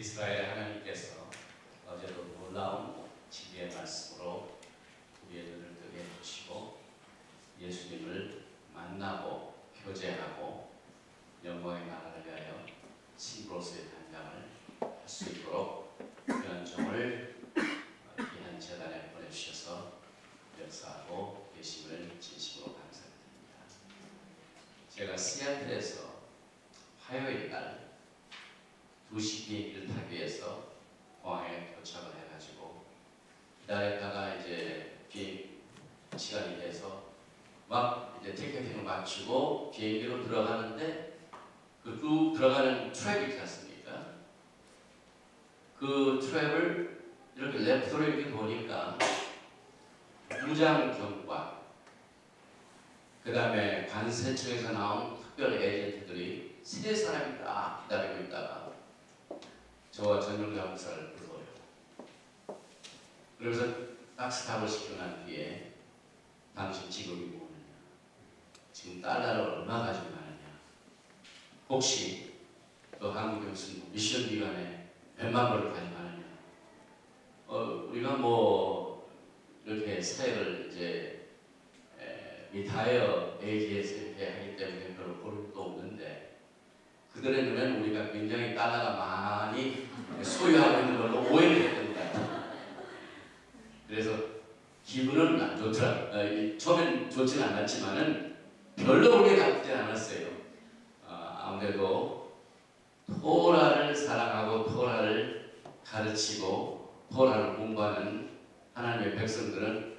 이스라엘의 하나님께서 어제도 놀라운 지혜의 말씀으로 우리의 눈을 뜨게 해주시고 예수님을 만나고 교제하고 영광의 나라를 위하여 친구로서의 단장을 할 수 있도록 연정을 귀한 재단에 보내주셔서 역사하고 계심을 진심으로 감사드립니다. 제가 시애틀에서 화요일 날 2시 비행기를 타기 위해서 공항에 도착을 해가지고 기다렸다가 이제 비행 시간이 돼서 막 이제 티켓팅을 마치고 비행기로 들어가는데 그 쭉 들어가는 트랩이 있지 않습니까? 그 트랩을 이렇게 랩터로 이렇게 보니까 무장 경관, 그 다음에 관세청에서 나온 특별 에이전트들이 3사람이 딱 기다리고 있다가 저와 전용자 목사를 불러요. 그래서 딱 스탑을 시켜난 뒤에 당신 직업이 뭐느냐, 지금 달러를 얼마 가지고 가느냐, 혹시 또 한국에 무슨 미션 기간에 몇만 불을 가져가느냐, 우리가 뭐 이렇게 사역을 이제 리타이어 에이지에서 이렇게 하기 때문에 별로 볼 것도 없는데 그들의 눈에는 우리가 굉장히 달러가 많이 소유하고 있는 걸로 오해를 했던 것 같아요. 그래서 기분은 안 좋더라. 처음엔 좋지는 않았지만은 별로 오래 가지지 않았어요. 아무래도 토라를 사랑하고 토라를 가르치고 토라를 공부하는 하나님의 백성들은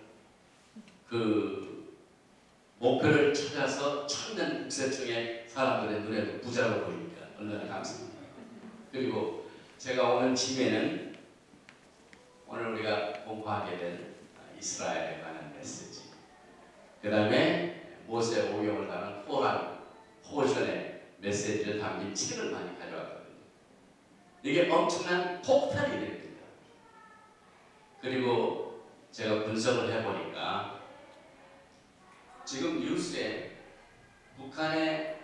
그 목표를 찾아서 찾는 국세청의 사람들의 눈에도 부자로 보이니까 얼마나 감사합니다. 그리고 제가 오는 집에는 오늘 우리가 공부하게 된 이스라엘에 관한 메시지, 그 다음에 모세 오경을 다룬 토라 포션의 메시지를 담긴 책을 많이 가져왔거든요. 이게 엄청난 폭탄이 됩니다. 그리고 제가 분석을 해보니까 지금 뉴스에 북한의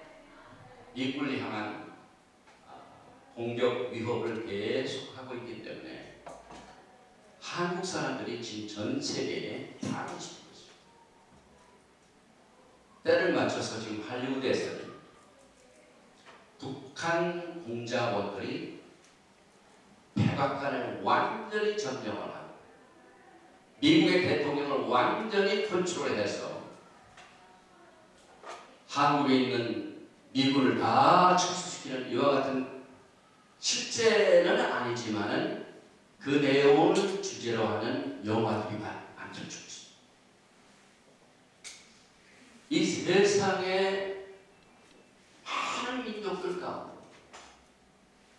미국을 향한 공격 위협을 계속하고 있기 때문에 한국 사람들이 지금 전 세계에 반응을 시키고 있습니다. 때를 맞춰서 지금 할리우드에서는 북한 공작원들이 백악관을 완전히 점령을 하고 미국의 대통령을 완전히 컨트롤해서 한국에 있는 미군을 다 철수시키는 이와 같은, 실제는 아니지만은 그 내용을 주제로 하는 영화들이 만들어지고 있습니다. 이 세상의 많은 민족들 가운데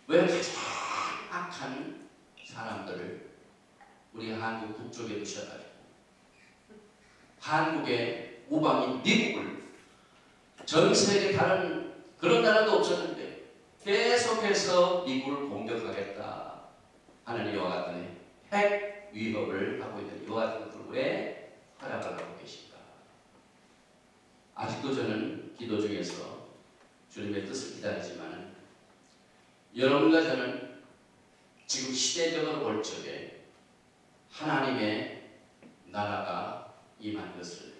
왜 가장 악한 사람들을 우리 한국 북쪽에 두셔가지고 한국의 우방인 미국을, 전 세계 다른 그런 나라도 없었는데 계속해서 미국을 공격하겠다 하는 이와 같은 핵 위협을 하고 있는 이와 같은 것들 왜 허락을 하고 계신가? 아직도 저는 기도 중에서 주님의 뜻을 기다리지만 여러분과 저는 지금 시대적으로 볼 적에 하나님의 나라가 임한 것을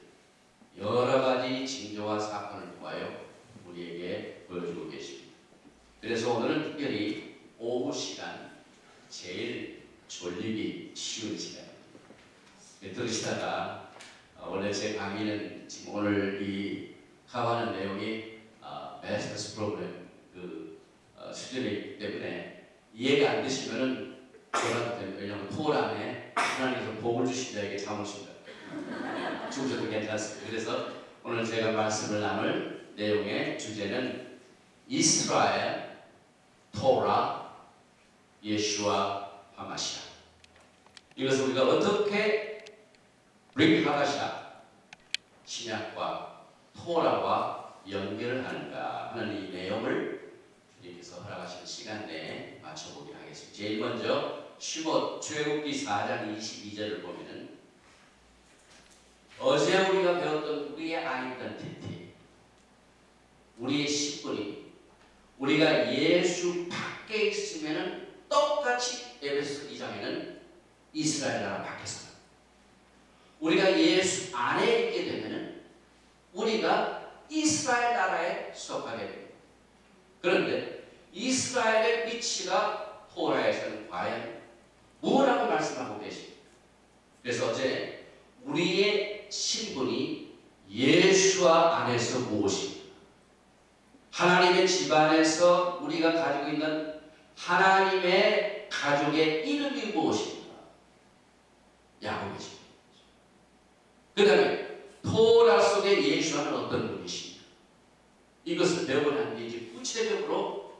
여러 가지 징조와 사건을 통하여 우리에게 보여주고 계십니다. 그래서 오늘은 특별히 오후 시간 제일 졸리기 쉬운 시간입니다. 들으시다가 원래 제 강의는 지금 오늘 이 가하는 내용이 마스터스 프로그램 수준이기 때문에 이해가 안 되시면은 저라도 됩니다. 왜냐하면 토란에 하나님께서 복을 주신 자에게 잠오신다. 죽으셔도 괜찮습니다. 그래서 오늘 제가 말씀을 나눌 내용의 주제는 이스라엘, 토라, 예슈아, 하마시아. 이것을 우리가 어떻게 브릭 하마시아, 신약과 토라와 연결하는가 하는 이 내용을 주님께서 허락하신 시간 내에 맞춰보기로 하겠습니다. 제일 먼저 출애굽기 4장 22절을 보면은 어제 우리가 배웠던 우리의 아이덴티티, 우리의 10분이 우리가 예수 밖에 있으면은 똑 똑같이 에베소 2장에는 이스라엘 나라 밖에서 우리가 예수 안에 있게 되면은 우리가 이스라엘 나라에 속하게 됩니다. 그런데 이스라엘의 위치가 토라에서는 과연 뭐라고 말씀하고 계십니까? 그래서 어제 우리의 신분이 예수와 안에서 무엇입니까? 하나님의 집안에서 우리가 가지고 있는 하나님의 가족의 이름이 무엇입니까? 야곱이십니다. 그 다음에 토라 속의 예수와는 어떤 분이십니까? 이것을 배우고 난 뒤에 이제 구체적으로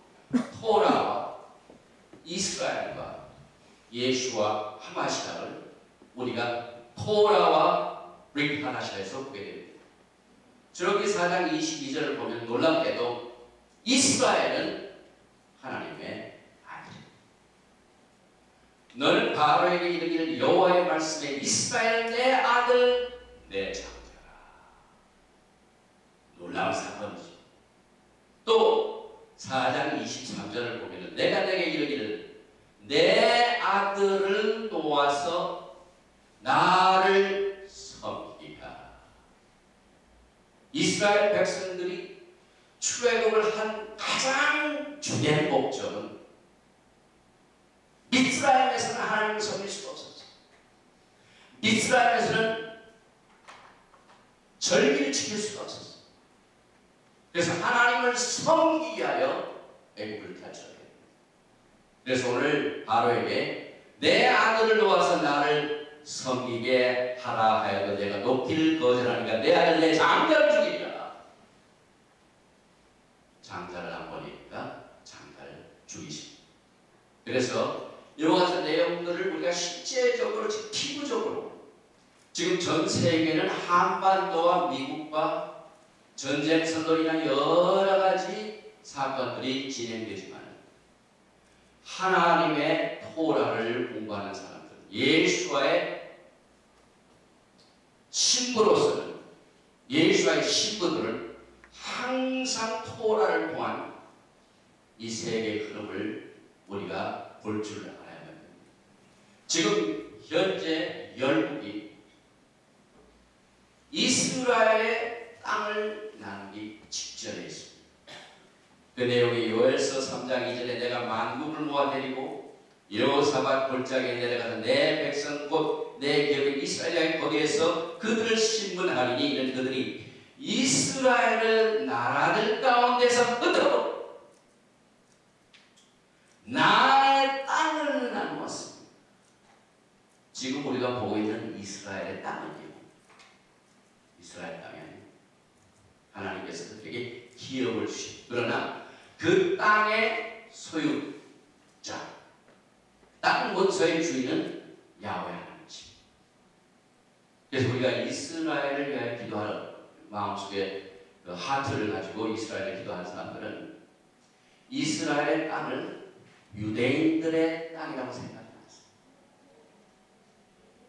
토라와 이스라엘과 예수와 하마시아를 우리가 토라와 브릭 하나시아에서 보게 됩니다. 출애굽기 4장 22절을 보면 놀랍게도 이스라엘은 하나님의 아들입니다. 너는 바로에게 이르기를 여호와의 말씀에 이스라엘 내 아들 내 장자라. 놀라운 사건이죠. 또 4장 23절을 보면 내가 내게 이르기를 내 아들을 놓아서 나를 섬기라. 이스라엘 백성들이 출애굽을 한 가장 주된 목적은 미스라임에서는 하나님을 섬길 수가 없었어요. 미스라임에서는 절기를 지킬 수가 없었어요. 그래서 하나님을 섬기기 위하여 애굽을 탈출하게 됩니다. 그래서 오늘 바로에게 내 아들을 놓아서 나를 섬기게 하라 하여도 내가 높이를 거절하니까 내 아들 내 장자를 죽이리라. 장자를 안 버리니까 장자를 죽이십니다. 그래서 이와 같은 내용들을 우리가 실제적으로 피부적으로 지금 전 세계는 한반도와 미국과 전쟁선으로 인한 여러 가지 사건들이 진행되지만 하나님의 토라를 공부하는 사람들, 예수와의 신부로서는 예수와의 신부들은 항상 토라를 통한 이 세계의 흐름을 우리가 볼 줄 알아야 합니다. 지금 현재 열국이 이스라엘의 땅을 나누기 직전에 있습니다. 그 내용이 요엘서 3장 2절에 내가 만국을 모아내리고 여호사밧 골짜기에 내려가서 내 백성 곧 내 기업인 이스라엘의 거기에서 그들을 신문하리니 이는 그들이 이스라엘의 나라들 가운데서 흩어버려 나의 땅을 나누었습니다. 지금 우리가 보고 있는 이스라엘의 땅은요, 이스라엘 땅이 아니에요. 하나님께서 그들에게 기업을 주십니다. 그러나 그 땅의 소유자, 땅 원소의 주인은 야훼 하나님이십니다. 그래서 우리가 이스라엘을 위하여 기도하는 마음속에 그 하트를 가지고 이스라엘을 기도하는 사람들은 이스라엘 땅을 유대인들의 땅이라고 생각합니다.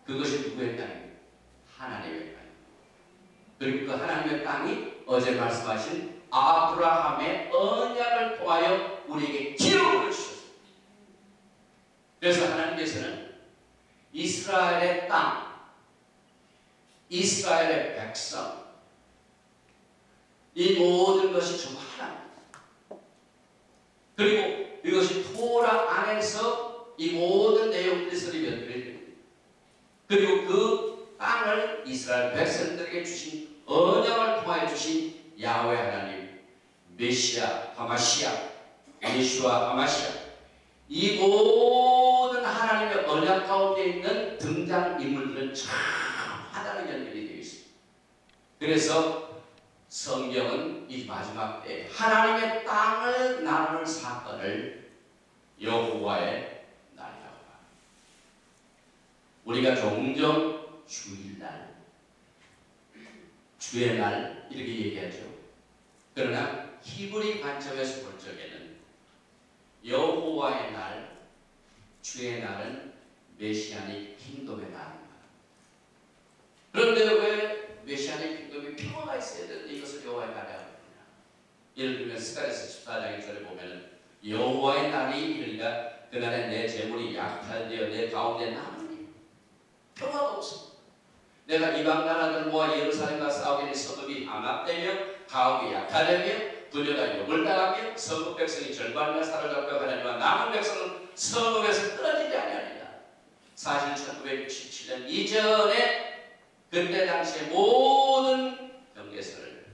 그것이 누구의 땅입니까? 하나님의 땅입니다. 그리고 그 하나님의 땅이 어제 말씀하신 아브라함의 언약을 통하여 우리에게 기업을 주셨습니다. 그래서 하나님께서는 이스라엘의 땅, 이스라엘의 백성, 이 모든 것이 전부 하나입니다. 그리고 이것이 토라 안에서 이 모든 내용들이 서로 연결이 됩니다. 그리고 그 땅을 이스라엘 백성들에게 주신 언약을 통하여 주신 야훼 하나님, 메시아, 하마시아, 예수와 하마시아, 이 모든 하나님의 언약 가운데 있는 등장인물들은 참 하나로 연결이 되어 있습니다. 그래서 성경은 이 마지막 때 하나님의 땅을 나누는 사건을 여호와의 날이라고 합니다. 우리가 종종 주일날, 주의 날 이렇게 얘기하죠. 그러나 히브리 관점에서 볼 적에는 여호와의 날, 주의 날은 메시아닉 킹덤의 날입니다. 그런데 왜 메시아닉 킹덤이 평화가 있어야 되는데 이것을 여호와의 날이라고 합니다. 예를 들면 스가랴서 14장 1절에 보면 여호와의 날이 이르리라 그날에 내 재물이 약탈되어 내 가운데 남으니 평화가 없습니다. 내가 이방 나라들 모아 예루살렘과 싸우기는 성읍이 함압되며 가옥이 약탈되며 부녀가 욕을 당하며 성읍 백성이 절반이나 사로잡혀 가려니와 남은 백성은 성읍에서 떨어지지 아니하리라. 사실 1967년 이전에 그때 당시에 모든 경계선을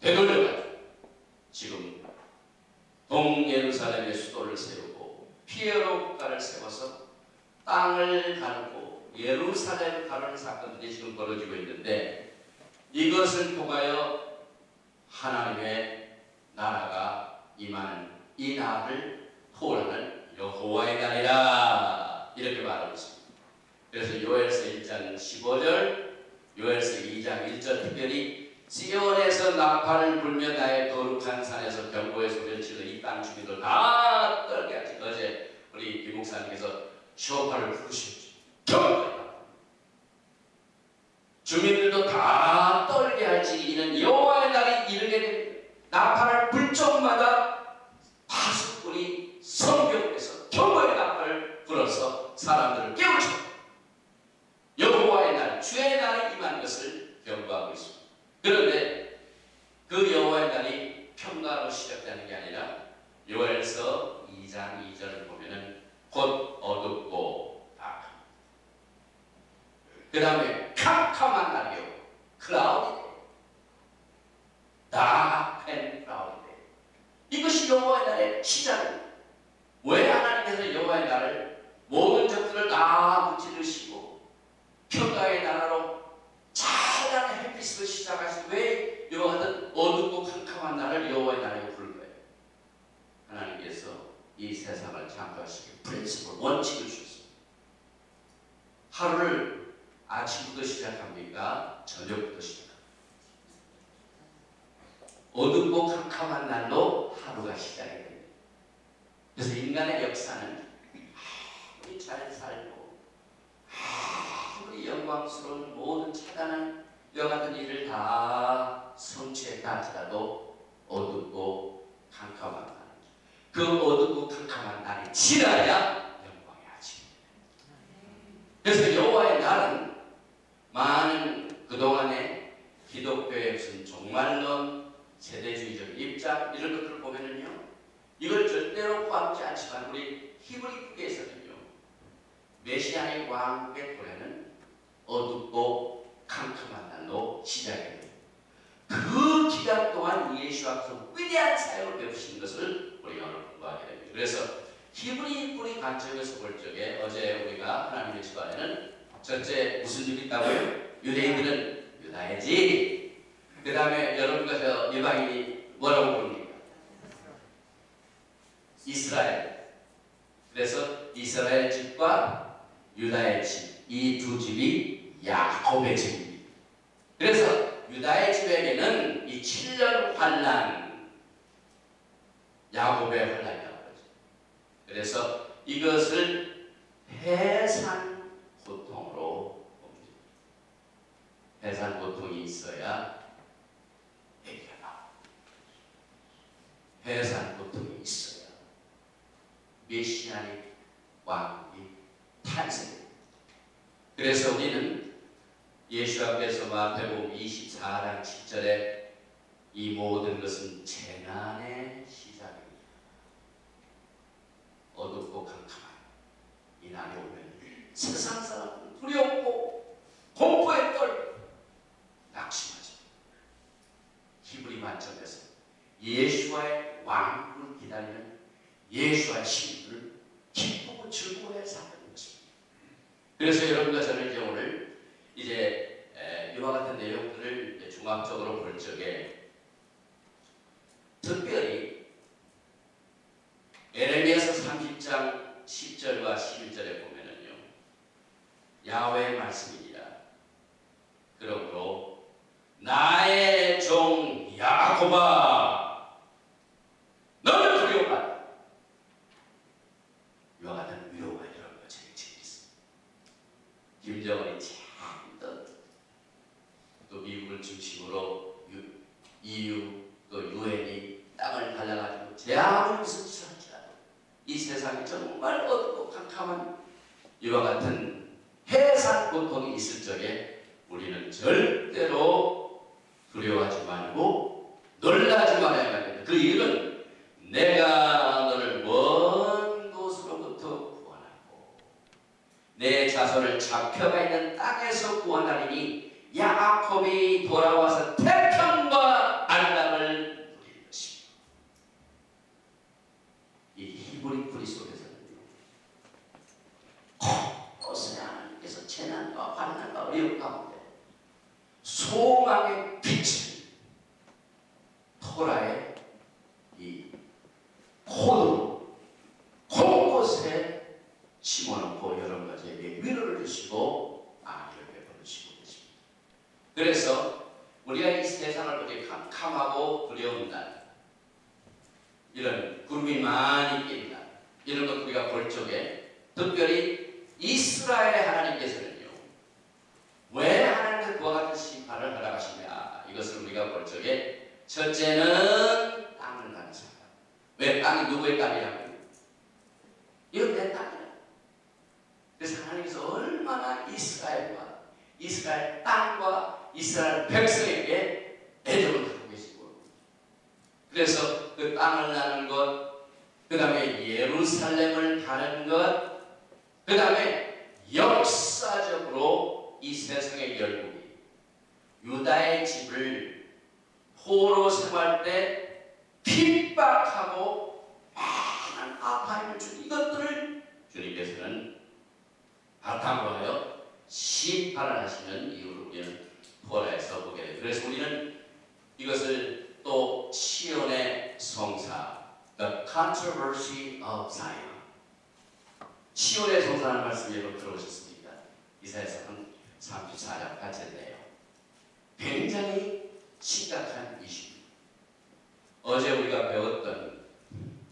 되돌려가지고 지금 동예루살렘의 수도를 세우고 피에로 국가를 세워서 땅을 가르고 예루살렘을 가르는 사건들이 지금 벌어지고 있는데, 이것을 통하여 하나님의 나라가 임하는 이 날을 포함하는 여호와의 날이라 이렇게 말하고 있습니다. 그래서 요엘서 1장 15절, 요엘서 2장 1절 특별히 시온에서 나팔을 불며 나의 거룩한 산에서 경고의 소리를 치러 이 땅 주민들 다 떨게 하지. 어제 우리 김 목사님께서 쇼파를 부르셨죠. 주민들도 다 떨게 할지 이는 여호와의 날이 이르게 됩니다. 나팔을 불 적마다 파수꾼이 성벽에서 경고의 나팔을 불어서 사람들을 깨우쳐 여호와의 날, 주의 날이 임한 것을 경고하고 있습니다. 그런데 그 여호와의 날이 평가로 시작되는 게 아니라 요엘서 2장 2절을 보면은 곧 어둡고 악합니다. 그 다음에 캄캄한 날이요, 클라우디, 다크 앤 클라우디. 이것이 여호와의 날의 시작입니다. 왜 하나님께서 여호와의 날을 모든 적들을 다 무찌르시고 평가의 나라로 찬란한 햇빛으로 시작하시고 왜 이와 같은 어둡고 캄캄한 날을 여호와의 날이라고 부른 거예요? 하나님께서 이 세상을 창조하시기 프린시플, 원칙을 주셨습니다. 하루를 아침부터 시작합니까? 저녁부터 시작합니까? 어둡고 캄캄한 날로 하루가 시작이 됩니다. 그래서 인간의 역사는 아무리 잘 살고 아무리 영광스러운 모든 차단한 이와 같은 일을 다 성취했다 할지라도 어둡고 캄캄한 날, 그 어둡고 캄캄한 날이 지나야 영광의 아침입니다. 그래서 여호와의 날은 많은 그동안의 기독교의 무슨 종말론, 세대주의적 입장 이런 것들을 보면은요, 이걸 절대로 포함하지 않지만 우리 히브리 국에서는요, 메시아의 왕국의 도래는 어둡고 캄캄한 날로 시작이 됩니다. 그 기간 동안 예수와께서 위대한 사역을 배우시는 것을 우리가 오늘 공부하게 됩니다. 그래서 히브리 뿌리 관점에서 볼 적에 어제 우리가 하나님의 집안에는 첫째 무슨 일이 있다고요? 유대인들은 유다이지. 그 다음에 여러분과 이방인이 뭐라고 부릅니까? 이스라엘. 그래서 이스라엘 집과 유다의 집, 이 두 집이 야곱의 집입니다. 그래서 유다의 집에게는 이 7년 환란, 야곱의 환란이라고 하죠. 그래서 이것을 해산 고통으로 봅니다. 해산 고통이 있어야 애기가 나옵니다. 해산 고통이 있어야 메시아의 왕국이 탄생됩니다. 그래서 우리는 예수님께서 마태복음 24장 7절에 이 모든 것은 재난의 시작입니다. 어둡고 캄캄한 이 날이 오면 세상 사람은 두렵고 공포에 떨고 낙심하죠. 히브리 관점에서 예수와의 왕국을 기다리는 예수와의 신들을 기쁘고 즐거워해 사는 것입니다. 그래서 여러분과 저는 이제 오늘 이와 같은 내용들을 종합적으로 볼 적에 특별히 에레미야서 30장 10절과 11절에 보면은요, 야훼의 말씀이니라. 그러므로 나의 종 야곱아, 너는 두려워하라. 이와 같은 위로가 여러분과 저에게 있습니다. 김정은이 또 미국을 중심으로 EU 또 유엔이 땅을 갈라가지고 제 아무리 무슨 짓을 할지라도 이 세상 이와 같은 해산 고통이 있을 적에 우리는 절대로 두려워하지 말고 놀라지 말아야 합니다. 그 이유는 내가 너를 먼 곳으로부터 구원하고 내 자손을 잡혀가 있는 땅에서 구원하리니 야곱이 돌아와서 태평과 안락을 누릴 것입니다. 이 히브리 뿌리 속에서는 곳곳에 하나님께서 재난과 환난과 어려움 가운데 소망의 빛을 토라의 이 코드로 곳곳에 심어놓고 여러 가지에게 위로를 주시고 아기를 베풀으시고 계십니다. 그래서 우리가 이 세상을 그렇게 캄캄하고 두려운 날, 이런 구름이 많이 낀 날, 이런 것 우리가 볼 적에 특별히 이스라엘의 하나님께서는요, 왜 하나님께서 그와 같은 심판을 허락하시냐, 이것을 우리가 볼 적에 첫째는 땅을 가는 사람. 왜 땅이 누구의 땅이라고요? 이건 내 땅이라. 그래서 하나님께서 얼마나 이스라엘 땅과 이스라엘 백성에게 애정을 갖고 계시고, 그래서 그 땅을 나는 것, 그 다음에 예루살렘을 가는 것, 그 다음에 역사적으로 이 세상의 열국이 유다의 집을 포로 생활 때 핍박하고 많은 아파임을 준 이것들을 주님께서는 바탕으로 하여 심판을 하시는 이유로 우리는 포라에서 보게 됩니다. 그래서 우리는 이것을 또 시온의 성사, The Controversy of Zion, 시온의 성사라는 말씀 여러분 들어보셨습니까? 이사야서 34장 8절인데요. 굉장히 심각한 이슈입니다. 어제 우리가 배웠던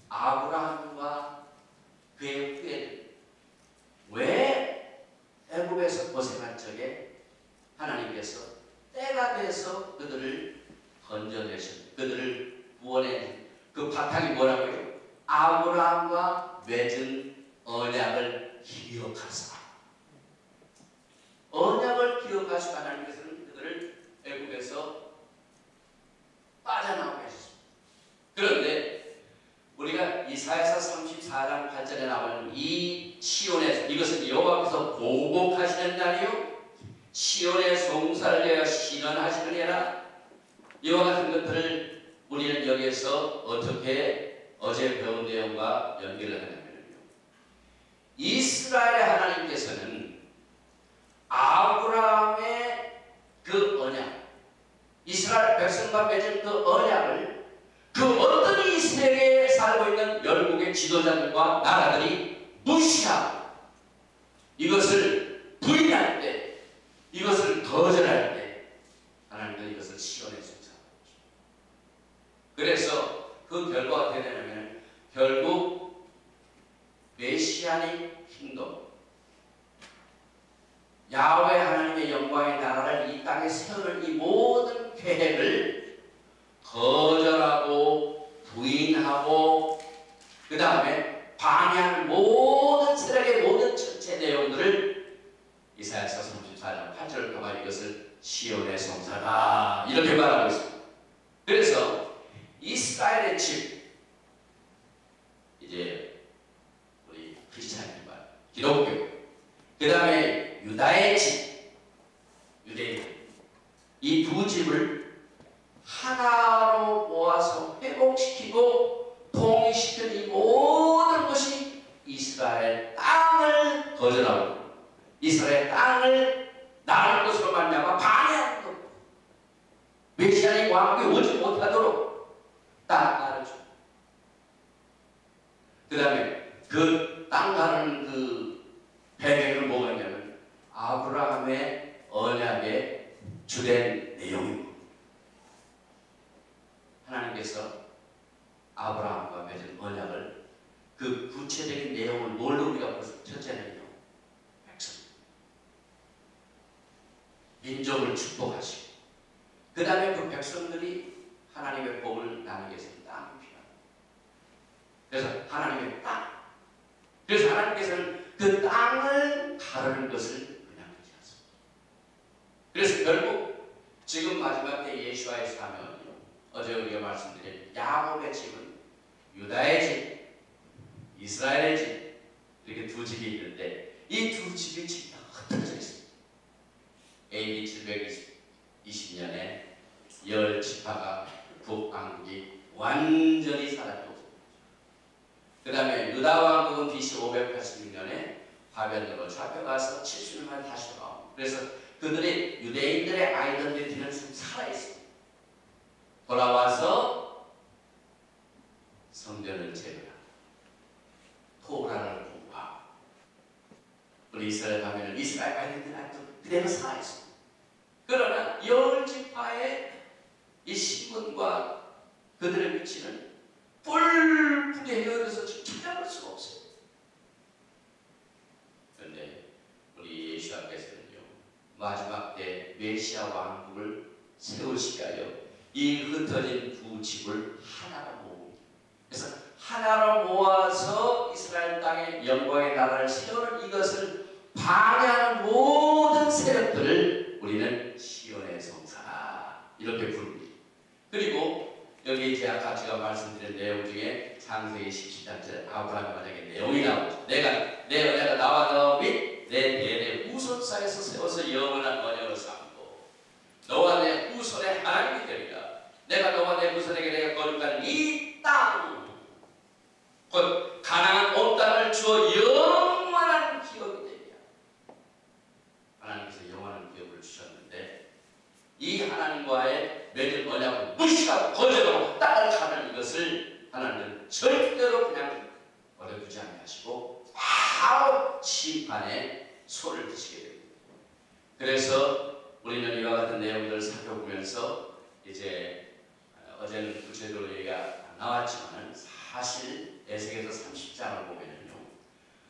아브라함과 그의 후예들, 왜 애굽에서 고생할 적에 하나님께서 때가 돼서 그들을 건져내신, 그들을 구원해, 그 바탕이 뭐라고요? 아브라함과 맺은 언약을 기억하사. 언약을 기억하시고 하나님께서는 그들을 애굽에서 빠져나오게 하셨습니다. 그런데 우리가 이사야서 34장 8절에 나오는 이 시온에서, 이것은 여호와께서 보복하시는 날이요 시온의 송사를 위하여 신원하시느니라. 이와 같은 것들을 우리는 여기에서 어떻게 어제 배운 내용과 연결을 하냐면요, 이스라엘의 하나님께서는 아브라함의 그 언약, 이스라엘 백성과 맺은 그 언약을 그 어떤 이 세계에 살고 있는 열국의 지도자들과 나라들이 무시하고 이것을 부인할 때, 이것을 거절할 때 하나님은 이것을 시온에 성사하고 있습니다. 그래서 그 결과가 어떻게 되냐면 결국 메시아닉 킹덤, 야훼 하나님의 영광의 나라를 이 땅에 세우는 이 모든 계획을 거절하고 부인하고 그 다음에 방해하는 모든 세력의 모든 전체 내용들을 이사야서 34장 8절을 통해 이것을 시온의 성사다 이렇게 말하고 있습니다. 그래서 이스라엘의 집, 이제 우리 크리스찬과 기독교, 그 다음에 유다의 집, 유대인, 이 두 집을 하나로 모아서 회복시키고 통일시킨 이 모든 것이 이스라엘 땅을 거절하고 이스라엘 땅을 나을 것으로 말미암아 방해하는 것, 메시아의 왕국이 오지 못하도록 땅 가르쳐. 그 다음에 그 땅 가르는 그 배경을 뭐가 있냐면 아브라함의 언약의 주된 내용입니다. 하나님께서 아브라함과 맺은 언약을, 그 구체적인 내용을 뭘로 우리가 볼 수 있어요? 첫째는요, 백성, 민족을 축복하시고 그 다음에 그 백성들이 하나님의 복을 나누기 위해서 땅이 필요합니다. 그래서 하나님의 땅, 그래서 하나님께서는 그 땅을 다른 것을 그냥 하지 않습니다. 그래서 결국 지금 마지막 때 예수와의 사명은요, 어제 우리가 말씀드린 야곱의 집은 유다의 집, 이스라엘의 집, 이렇게 두 집이 있는데 이 두 집이 지금 흩어져 있습니다. AD 720년에 10지파가 북왕국이 완전히 사라지고, 그 다음에 유다 왕국은 BC 586년에 바벨론으로 잡혀가서 70년 만에 다시 돌아옵니다. 그래서 그들의 유대인들의 아이덴티티는 살아있습니다. 돌아와서 성전을 제거하고 토라를 공부하고, 우리 이스라엘 가면은 이스라엘 아이덴티티는 그대로 살아있습니다. 그러나 10지파의 이 신분과 그들의 위치는 뿔뿔이 헤어져서 찾아볼 수가 없어요. 그런데 우리 예수님께서는요, 마지막 때 메시아 왕국을 세우시기 위하여 이 흩어진 두 집을 하나로 모읍니다. 그래서 하나로 모아서 이스라엘 땅에 영광의 나라를 세우는 이것을 방해하는 모든 세력들을 우리는 시온의 성사 이렇게 부릅니다. 그리고 여기 이제 아까 제가 말씀드린 내용 중에 창세기 17장째 아브라함의 만약에 내용이 나오죠. 내가 나와 너 및 내 대대 후손 사이에서 세워서 영원한 언약을 삼고 너와 내 후손의 하나님이 되리라. 내가 너와 내 후손에게 내가 거룩한 이 땅, 곧 가나안 온 땅을 주어 영원한 기업이 되리라. 하나님께서 영원한 기업을 주셨는데 이 하나님과의 맺은 언약을 무시하고 거절하고 따라가는 이것을 하나님은 절대로 그냥 어려두지 않게 하시고 바로 심판에 손을 드시게 됩니다. 그래서 우리는 이와 같은 내용들을 살펴보면서 이제 어제는 구체적으로 얘기가 안 나왔지만 사실 에스겔서 30장을 보면은요,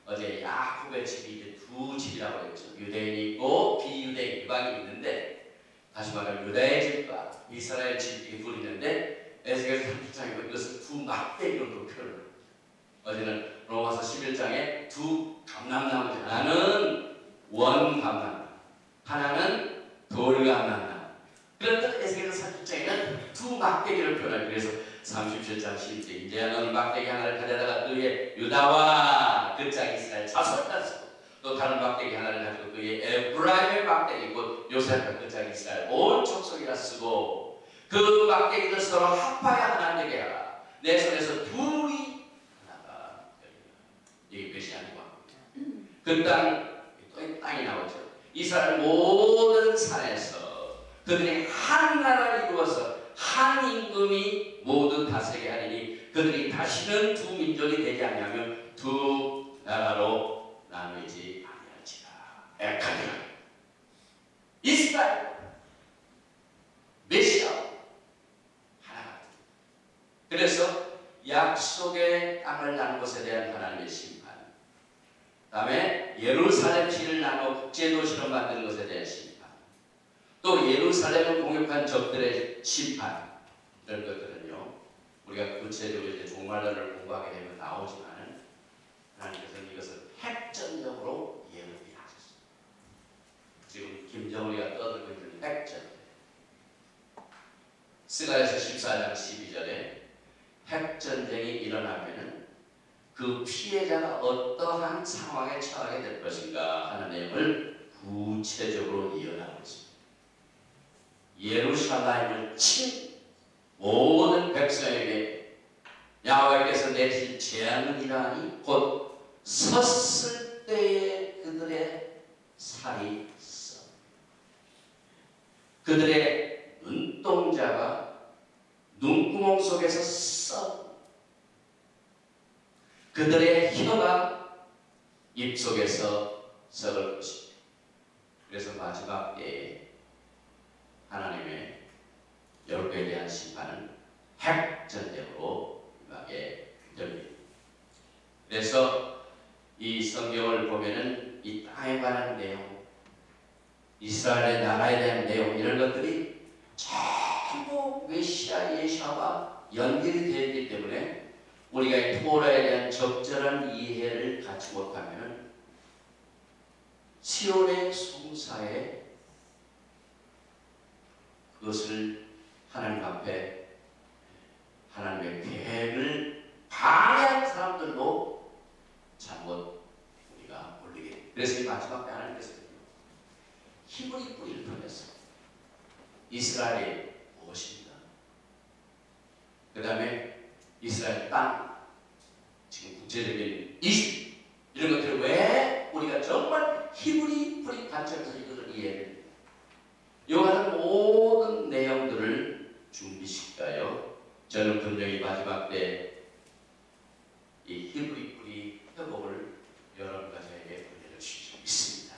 어제 야곱의 집이 이제 두 집이라고 했죠. 유대인이 있고 비유대인 이방인이 있는데, 다시 말하면 유다의 집과 이스라엘 집이 불리는데 에스겔서 30장에 이것을 두 막대기로 표현을 합니다. 어제는 로마서 11장에 두 감람나무죠. 하나는 원감람나무, 하나는 돌감람나무. 그런데 에스겔서 30장에는 두 막대기를 표현합니다. 그래서 37장 10절 이제 너는 막대기 하나를 가져다가 그의 유다와 그 짝 이스라엘 자손을 쓰고 또 다른 막대기 하나를 가지고 그의 에브라임의 막대기 곧 요셉과 그 짝 이스라엘 온 족속이라 쓰고 그 막대기를 서로 합하여 하나 되게 하라. 내 손에서 둘이 하나가 되리라. 이게 메시아니고 그 땅이 나오죠. 이스라엘 모든 산에서 그들이 한 나라를 이루어서 한 임금이 모두 다스리게 하리니 그들이 다시는 두 민족이 되지 아니하며 두 나라로 나누지 아니할지라. 에카디라. 이스라엘 메시아 하나가. 그래서 약속의 땅을 나눈 것에 대한 하나님의 심판, 그 다음에 예루살렘 시를 나누어 국제도시로 만드는 것에 대한 심판, 또 예루살렘을 공격한 적들의 심판, 이런 것들은요 우리가 구체적으로 이제 종말론을 공부하게 되면 나오지만은 하나님께서는 이것을 핵전적으로 예언을 하셨습니다. 지금 김정은이가 떠들고 있는 핵전, 스가랴서 14장 12절에 핵전쟁이 일어나면은 그 피해자가 어떠한 상황에 처하게 될 것인가 하는 내용을 구체적으로 예언하고 있습니다. 예루살렘을 친 모든 백성에게 야훼께서 내실 재앙은 이러하니 곧 섰을 때에 그들의 살이 써 그들의 눈동자가 눈구멍 속에서 써 그들의 혀가 입속에서 썩을 것입니다. 그래서 마지막 때에 하나님의 열국에 대한 심판은 핵전쟁으로 임하게 됩니다. 그래서 이 성경을 보면은 이 땅에 관한 내용, 이스라엘의 나라에 대한 내용, 이런 것들이 전부 메시아 예수와 연결이 되어 있기 때문에 우리가 이 토라에 대한 적절한 이해를 갖지 못하면 시온의 송사에 그것을 하나님 앞에 하나님의 계획을 방해한 사람들도 잘못 우리가 올리게 됩니다. 그래서 이 마지막 때 하나님께서 히브리 뿌리를 보냈어. 이스라엘이 무엇입니다. 그 다음에 이스라엘 땅, 지금 국제적인 이슈, 이런 것들을 왜 우리가 정말 히브리 뿌리 관점에서 이것을 이해해야 됩니다. 이와 같은 모든 내용들을 준비시켜요. 저는 분명히 마지막 때 이 히브리 뿌리 회복을 여러분과 저에게 보내줄 수 있습니다.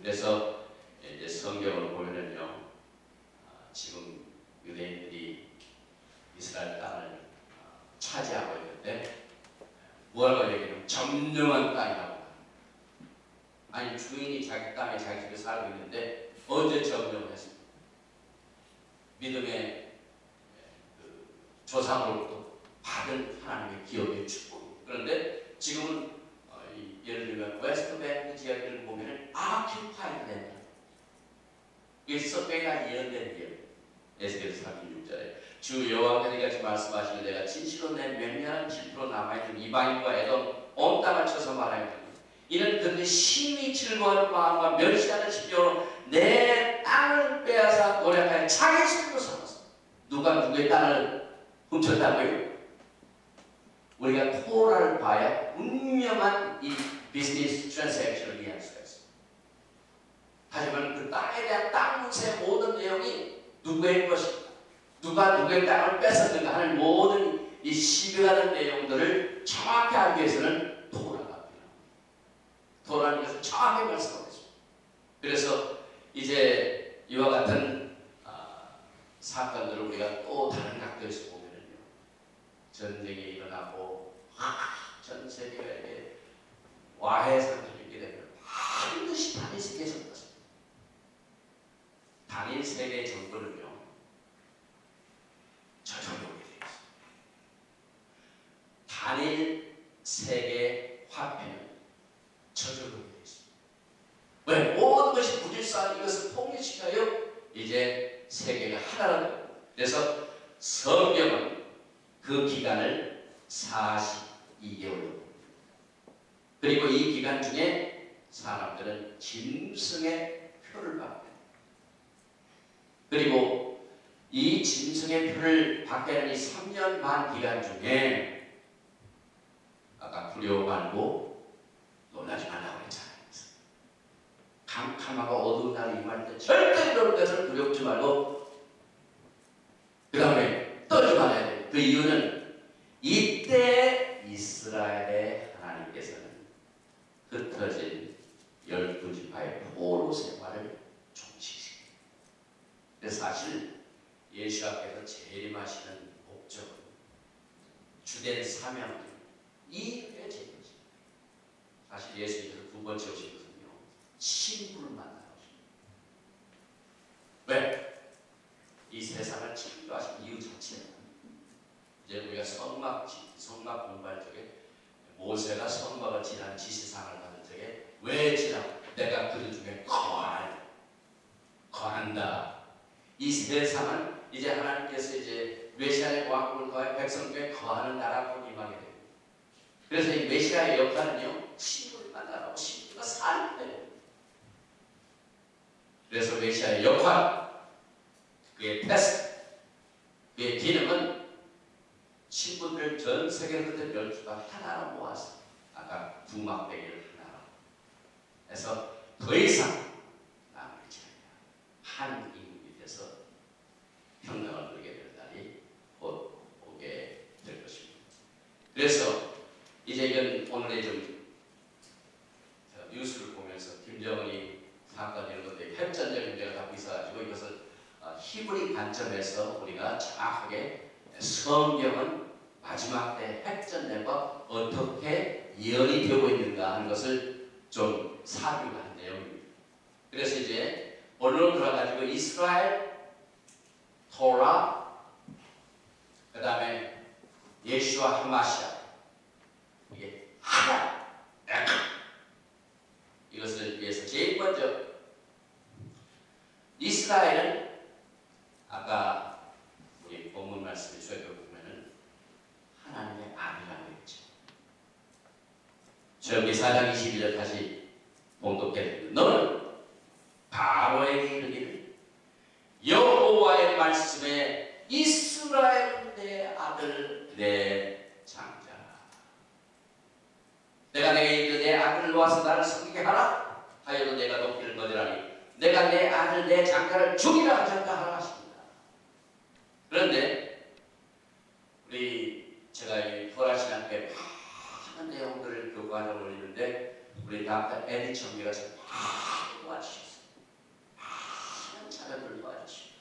그래서 이제 성경을 보면은요, 지금 유대인들이 이스라엘 땅을 차지하고 있는데 뭐라고 얘기하면 점령한 땅이라고 합니다. 아니 주인이 자기 땅에 자기 집에 살고 있는데 언제 점령을 했습니까? 믿음의 조상으로부터 받은 하나님의 기업의 축복. 그런데 지금은 예를 들면 웨스트뱅크 지역을 보면 아큐파이드 된다. 이게 석배가 예언된 게 에스겔 36절에 주 여호와께서 같이 말씀하시는 내가 진실로 내 맹렬한 질투로 남아있는 이방인과 에돔 온 땅을 쳐서 말하였더니 이는 그들이 심히 즐거운 마음과 멸시하는 심령으로 내 땅을 빼앗아 노력하여 자기 손으로 삼았어. 누가 누구의 땅을 훔쳤다고요? 우리가 토라를 봐야 분명한 이 비즈니스 트랜잭션을 이해할 수가 있습니다. 하지만 그 땅에 대한 땅 문서의 모든 내용이 누구의 것인가, 누가 누구의 땅을 뺏었는가 하는 모든 이 시비가는 내용들을 정확히 알기 위해서는 토라가 필요합니다. 토라는 것을 정확히 말씀하고 있습니다. 그래서 이제 이와 같은 사건들을 우리가 또 다른 각도에서 보면은요, 전쟁이 일어나고 전 세계가 이렇게 와해 상태를 있게 되면 반드시 단일 세계에 정부습니다. 단일 세계 정부는요, 저절로 오게 되어 있습니다. 단일 세계 화폐는 저절로 오게 되어 있습니다. 왜? 모든 것이 부질서한 이것을 통일시켜요. 이제 세계가 하나가 됩니다. 그래서 성경은 그 기간을 42개월로, 그리고 이 기간 중에 사람들은 짐승의 표를 받게 됩니다. 그리고 이 짐승의 표를 받게 되는 이 3년 반 기간 중에 아까 두려워 말고 놀라지 말라고 했잖아요. 캄캄하고 어두운 날이 임할 때 절대 이럴 것을 두렵지 말고 그 다음에 떨지 말아야 돼요. 그 이유는 이때 이스라엘의 하나님께서는 흩어진 12지파의 포로 생활을 종식시킵니다. 그래서 사실 예수께서 재림하시는 목적은, 주된 사명은 이 회의 제일이죠. 사실 예수님께서 두 번째 오신 것은요, 친구를 만나러 오십니다. 왜? 이 세상을 창조하신 이유 자체는, 이제 우리가 성막 공부할 적에 모세가 성막을 지난 지시상을 받은 적에 왜 지나? 내가 그들 중에 거한다. 이 세상은 이제 하나님께서 이제 메시아의 왕국을 거해 백성 중에 거하는 나라로 임하게 됩니다. 그래서 이 메시아의 역할은요, 친구를 만나라고, 친구가 사는 거예요. 그래서 메시아의 역할, 그의 테스트, 그의 기능은 친구들 전 세계를 흩은 12가 하나로 모아서 아까 두 막대기를 하나로 해서 더 이상 남을지 한 인국이 돼서 평등을 누리게 될 날이 곧 오게 될 것입니다. 그래서 이제 이건 오늘의 좀 뉴스를 보면서 김정은이 사건 이런 것들이 핵전쟁 문제가 갖고 있어가지고 이것을 히브리 관점에서 우리가 정확하게 성경은 마지막 때 핵전쟁과 어떻게 예언이 되고 있는가 하는 것을 좀 사교한 내용입니다. 그래서 이제 오늘 들어가지고 이스라엘, 토라, 그 다음에 예수와 하마시아, 이게 하나, 이것을 위해서 제일 저기 4장 21절 다시 봉독해. 너는 바로에게 이르기를 여호와의 말씀에 이스라엘 내 아들 내 장자, 내가 내게 이르되 내 아들을 놓아서 나를 섬기게 하라 하여도 내가 돕기를 거절하니 내가 내 아들 내 장자를 죽이라 하셨다 하라 하십니다. 그런데 제가 이 토라신학교에 많은 내용들을 교과를 올리는데 우리 다음 에디 청미가 많이 도와주셨어요. 많은 자료들을 도와주셨어요.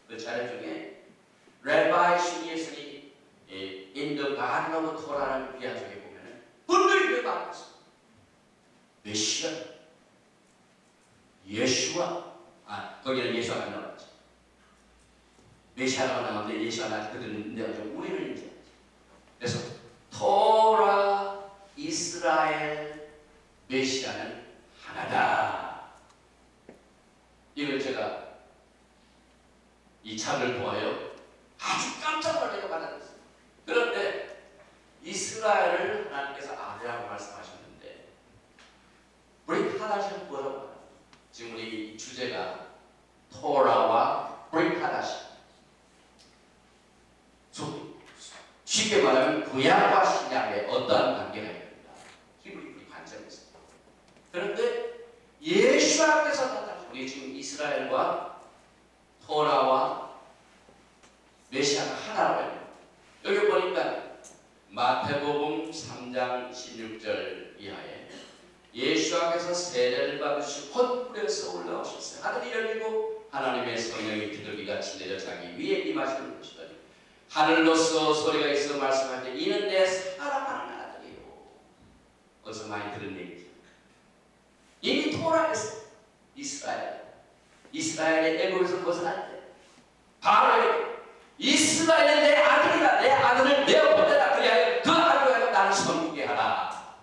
그 자료 중에 레바이 신예선이 In the Garden of Torah라는 비하 중에 보면은 분명히 말했어요. 메시아, 예수와, 거기는 예수가 안 나왔죠. 메시아가 나왔는데 예수가 나왔는데 그들은 내가 우리는 이제 그래서 토라, 이스라엘, 메시아는 하나다. 이걸 제가 이 차를 보아요 아주 깜짝 놀라게 받았어요. 그런데 이스라엘을 하나님께서 아들이라고 말씀하셨는데 브릿 하다시는 뭐라고 해요? 지금 우리 주제가 토라와 브릿 하다시. 쉽게 말하면 구약과 신약의 어떠한 관계가 있습니다. 히브리 관점이 있습니다. 그런데 예수께서 나타나서 우리 지금 이스라엘과 토라와 메시아가 하나라고 해요. 여기 보니까 마태복음 3장 16절 이하에 예수께서 세례를 받으시고 헛불에서 올라오셨어요. 하늘이 열리고 하나님의 성령이 비둘기같이 내려 자기 위에 임하시는 것이더니 하늘로서 소리가 있어 말씀할 때 이는 내 사랑하는 아들이요. 어디서 많이 들은 얘기죠. 이미 토라에서 이스라엘의 애국에서 벗어날 때 바로 이스라엘의 내 아들이다. 내 아들을 내어 보내라. 그래야 그 아들과 나를 섬기게 하라.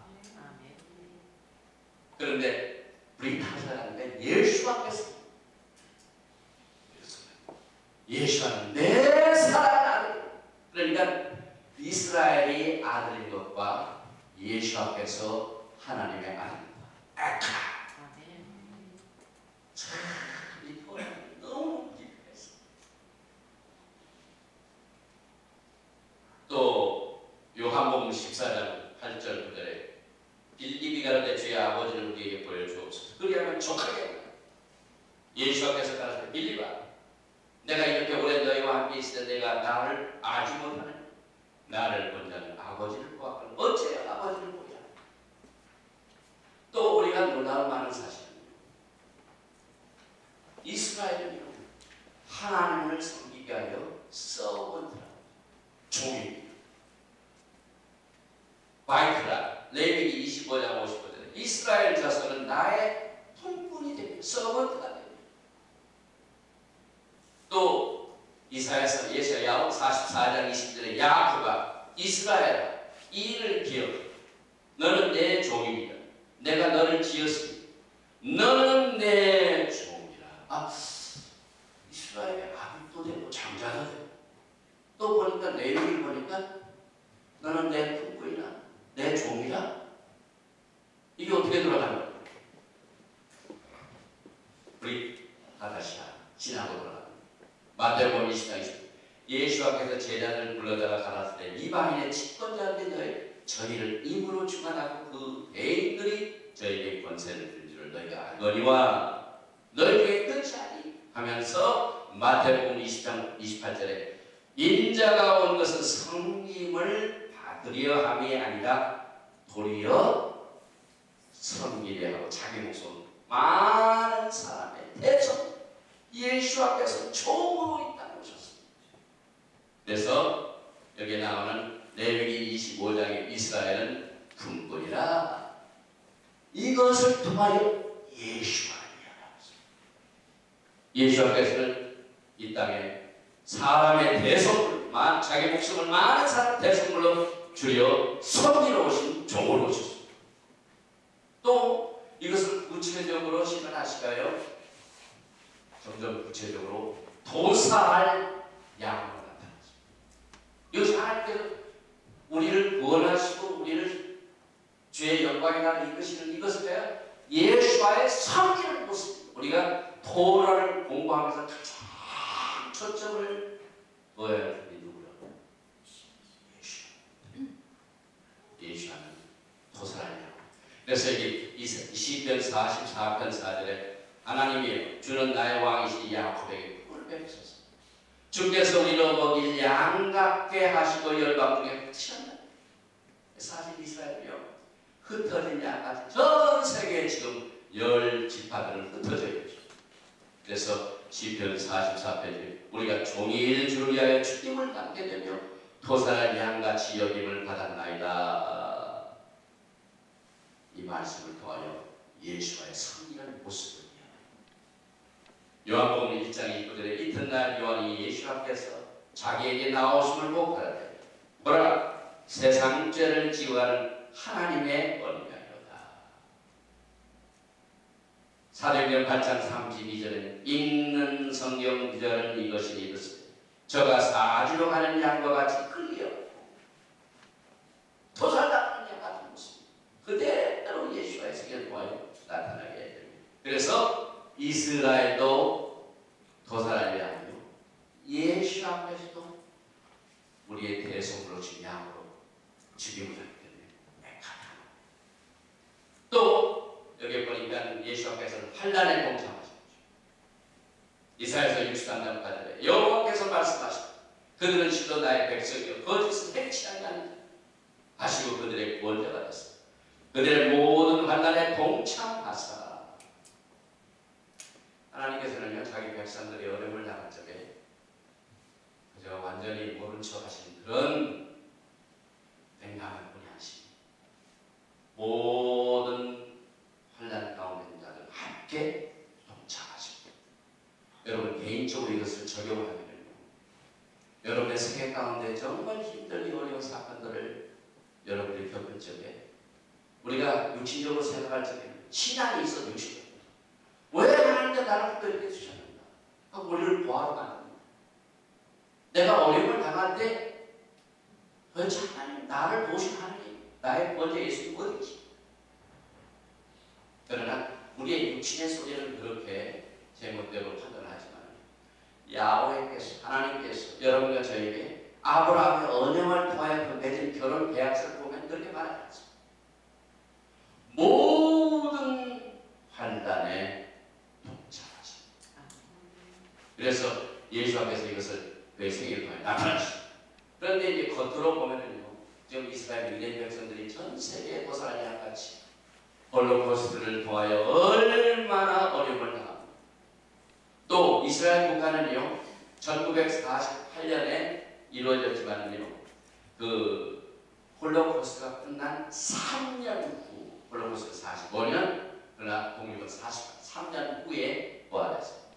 그런데 우리 타사라는데 예수께서 예수는 내 사랑하는 아들. 그러니까 이스라엘이 아들인 것과 예수 앞에서 하나님의 아들입니다. 참, 이 표현이 너무 깊었어요. 또 요한복음 14장 8절 9절에 빌립이 가로되 주의 아버지를 우리에게 보여주옵소서. 그리하면 족하게 예수 앞에서 가라사대 빌립아, 내가 이렇게 오래 너희와 함께 있을 때 내가 나를 알지 못하는 나를 본 자는 아버지를 보았거늘 어째 아버지를 보냐. 또 우리가 놀라운 많은 사실은 이스라엘은 하나님을 섬기게 하여 서번트라 종입니다. 바이크라 레위기 25장 55절에 이스라엘 자손은 나의 통분이 됩니다. 서번트가 됩니다. 또 이사야서 예사야 44장 20절에 야곱아 이스라엘아 이를 기억 너는 내 종이니라 내가 너를 지었으니 너는 내 종이라. 이스라엘의 아들도 되고 장자도 되고 또 보니까 레위기를 보니까 너는 내 품꾼이라 내 종이라. 이게 어떻게 돌아가는 거야? 우리 하다시아 지나고 돌아가. 마태복음 20장 20절 예수께서 제자들을 불러다가 가라사대 때 이방인의 집권자들이 너희 저희를 입으로 주관하고 그 대인들이 저희에게 권세를 준 줄을 너희가 알거니와 너희 중에 끝이 아니 하면서 마태복음 20장 28절에 인자가 온 것은 성김을 받으려 함이 아니라 도리어 섬기려 하고 자기 목숨 많은 사람의 대성 예수 앞에서 종으로 이 땅에 오셨습니다. 그래서 여기에 나오는 레위기 25장의 이스라엘은 품꾼이라 이것을 통하여 예수가 아니라 예수 앞에서는 이 땅에 사람의 대성물 자기 목숨을 많은 사람 대성물로 줄여 섬기러 오신 종으로 오셨습니다. 또 이것을 구체적으로 실현하시가요 점점 구체적으로 도사할 양으로 나타났습니다. 이것이 하나님께서 우리를 구원하시고 우리를 죄의 영광이 나는 그래서 여기 시편 44편 4절에 하나님이여 주는 나의 왕이시니 야곱에게 복을 베푸소서. 주께서 우리로 먹일 양 같게 하시고 열방 중에 흩으셨다. 사실 이스라엘이요 흩어진 양같이 전 세계에 지금 10지파들은 흩어져 있죠. 그래서 시편 44편에 우리가 종일 주를 위하여 주님을 닮게 되며 토살할 양같이 여김을 받았나이다. 이 말씀을 통하여 예수와의 성령의 모습을 요한복음 1장 29절에 이튿날 요한이 예수 앞에서 자기에게 나오심을 보고 가라되 보라 세상 죄를 지워가는 하나님의 어린양이로다. 사도행전 8장 32절에는 읽는 성경 구절은 이것이 이르시되 저가 사지로 가는 양과 같이 끌려 토살당하는 양 같은 모습 그대로 예수와의 성경을 보아요 나타나게 됩니다. 그래서 이스라엘도 도살할 양이요 예수 앞에서도 우리의 대성으로 진 양으로 죽임을 하게 됩니다. 또 여기 보니까 예수 앞에서는 환난에 동참하십니다. 이사야서 63장까지 여호와께서 말씀하시고 그들은 실로 나의 백성이요 거짓을 행치 아니하느니라 하시고 그들의 구원자가 됐습니다. 그들의 모든 환난에 동참하사 하나님께서는요 자기 백성들이 어려움을 당할 적에 그저 완전히 모른 척 하신 그런 냉담한 분이 아십니다. 모든 환난 가운데 있는 자들 함께 동참하십니다. 여러분 개인적으로 이것을 적용하면요 여러분의 생애 가운데 정말 힘들게 어려운 사건들을 여러분들이 겪을 적에 우리가 육신적으로 생각할 적에는 신앙이 있어 육신적으로 왜 하나님께 나를 또 이렇게 주셨는가 하고 우리를 보아로 가는 내가 어려움을 당할 때 도대체 하나님 나를 도우신 하나님 나의 구원자 예수님 어디지? 그러나 우리의 육신의 소리는 그렇게 제멋대로 판단하지만 야훼께서 하나님께서 여러분과 저에게 아브라함의 언약을 통하여 맺은 결혼 계약서를 보면 그렇게 말하지 않습니다. 모든 환난에 동참하십니다. 그래서 예수 앞에서 이것을 그의 생애를 통해 나타나십니다. 그런데 이제 겉으로 보면은요, 지금 이스라엘 유대인 백성들이 전 세계에 도살한 양같이 홀로코스트를 통하여 얼마나 어려움을 당합니다. 또 이스라엘 국가는요, 1948년에 이루어졌지만요, 그 홀로코스트가 끝난 3년 후, 홀로코스트 45년, 그러나 독립은 43년 후에 부활했습니다.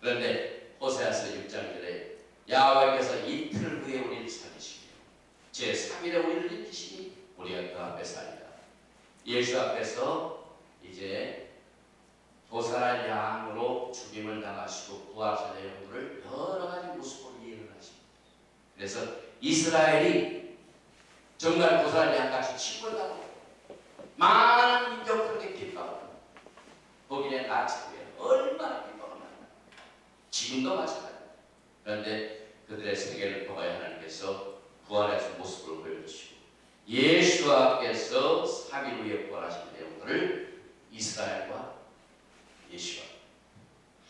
그런데 호세아서 6장 1절에 야훼께서 이틀 후에 우리를 살리시며 제3일에 우리를 일으키시니 우리가 그 앞에 살리라. 예수 앞에서 이제 도살할 양으로 죽임을 당하시고 부활하신 내용들을 여러 가지 모습으로 이해를 하십니다. 그래서 이스라엘이 정말 도살할 양같이 침을 당하고 많은 민족들에게 핍박을 거기에 나치고에 얼마나 핍박을 받나 지금도 마찬가지입니다. 그런데 그들의 세계를 통하여 하나님께서 부활의 모습을 보여주시고 예수 앞에서 3일 후에 부활하신 내용들을 이스라엘과 예수와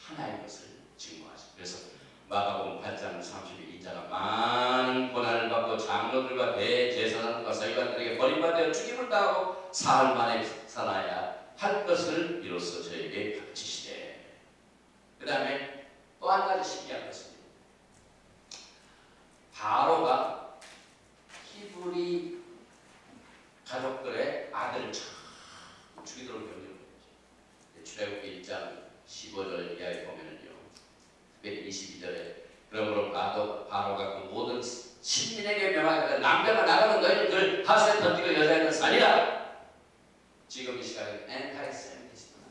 하나인 것을 증거하십니다. 그래서 마가복음 8장 30일 인자가 많은 고난을 받고 장로들과 대제사장과 서기관들에게 버림받아 죽임을 당하고 사흘 만에 살아야 할 것을 비로소 저에게 가르치시되 그 다음에 또 한 가지 신기한 것입니다. 바로가 히브리 가족들의 아들을 죽이도록 명령을 했죠. 출애굽기 1장 15절 이하에 보면은요, 특별히 22절에 그러므로 바로가 그 모든 신민에게 명하여 남자가 나가면 너희들 하수에 던지고 여자애들 살리라. 지금 이 시간에 엔타이세미티스트다.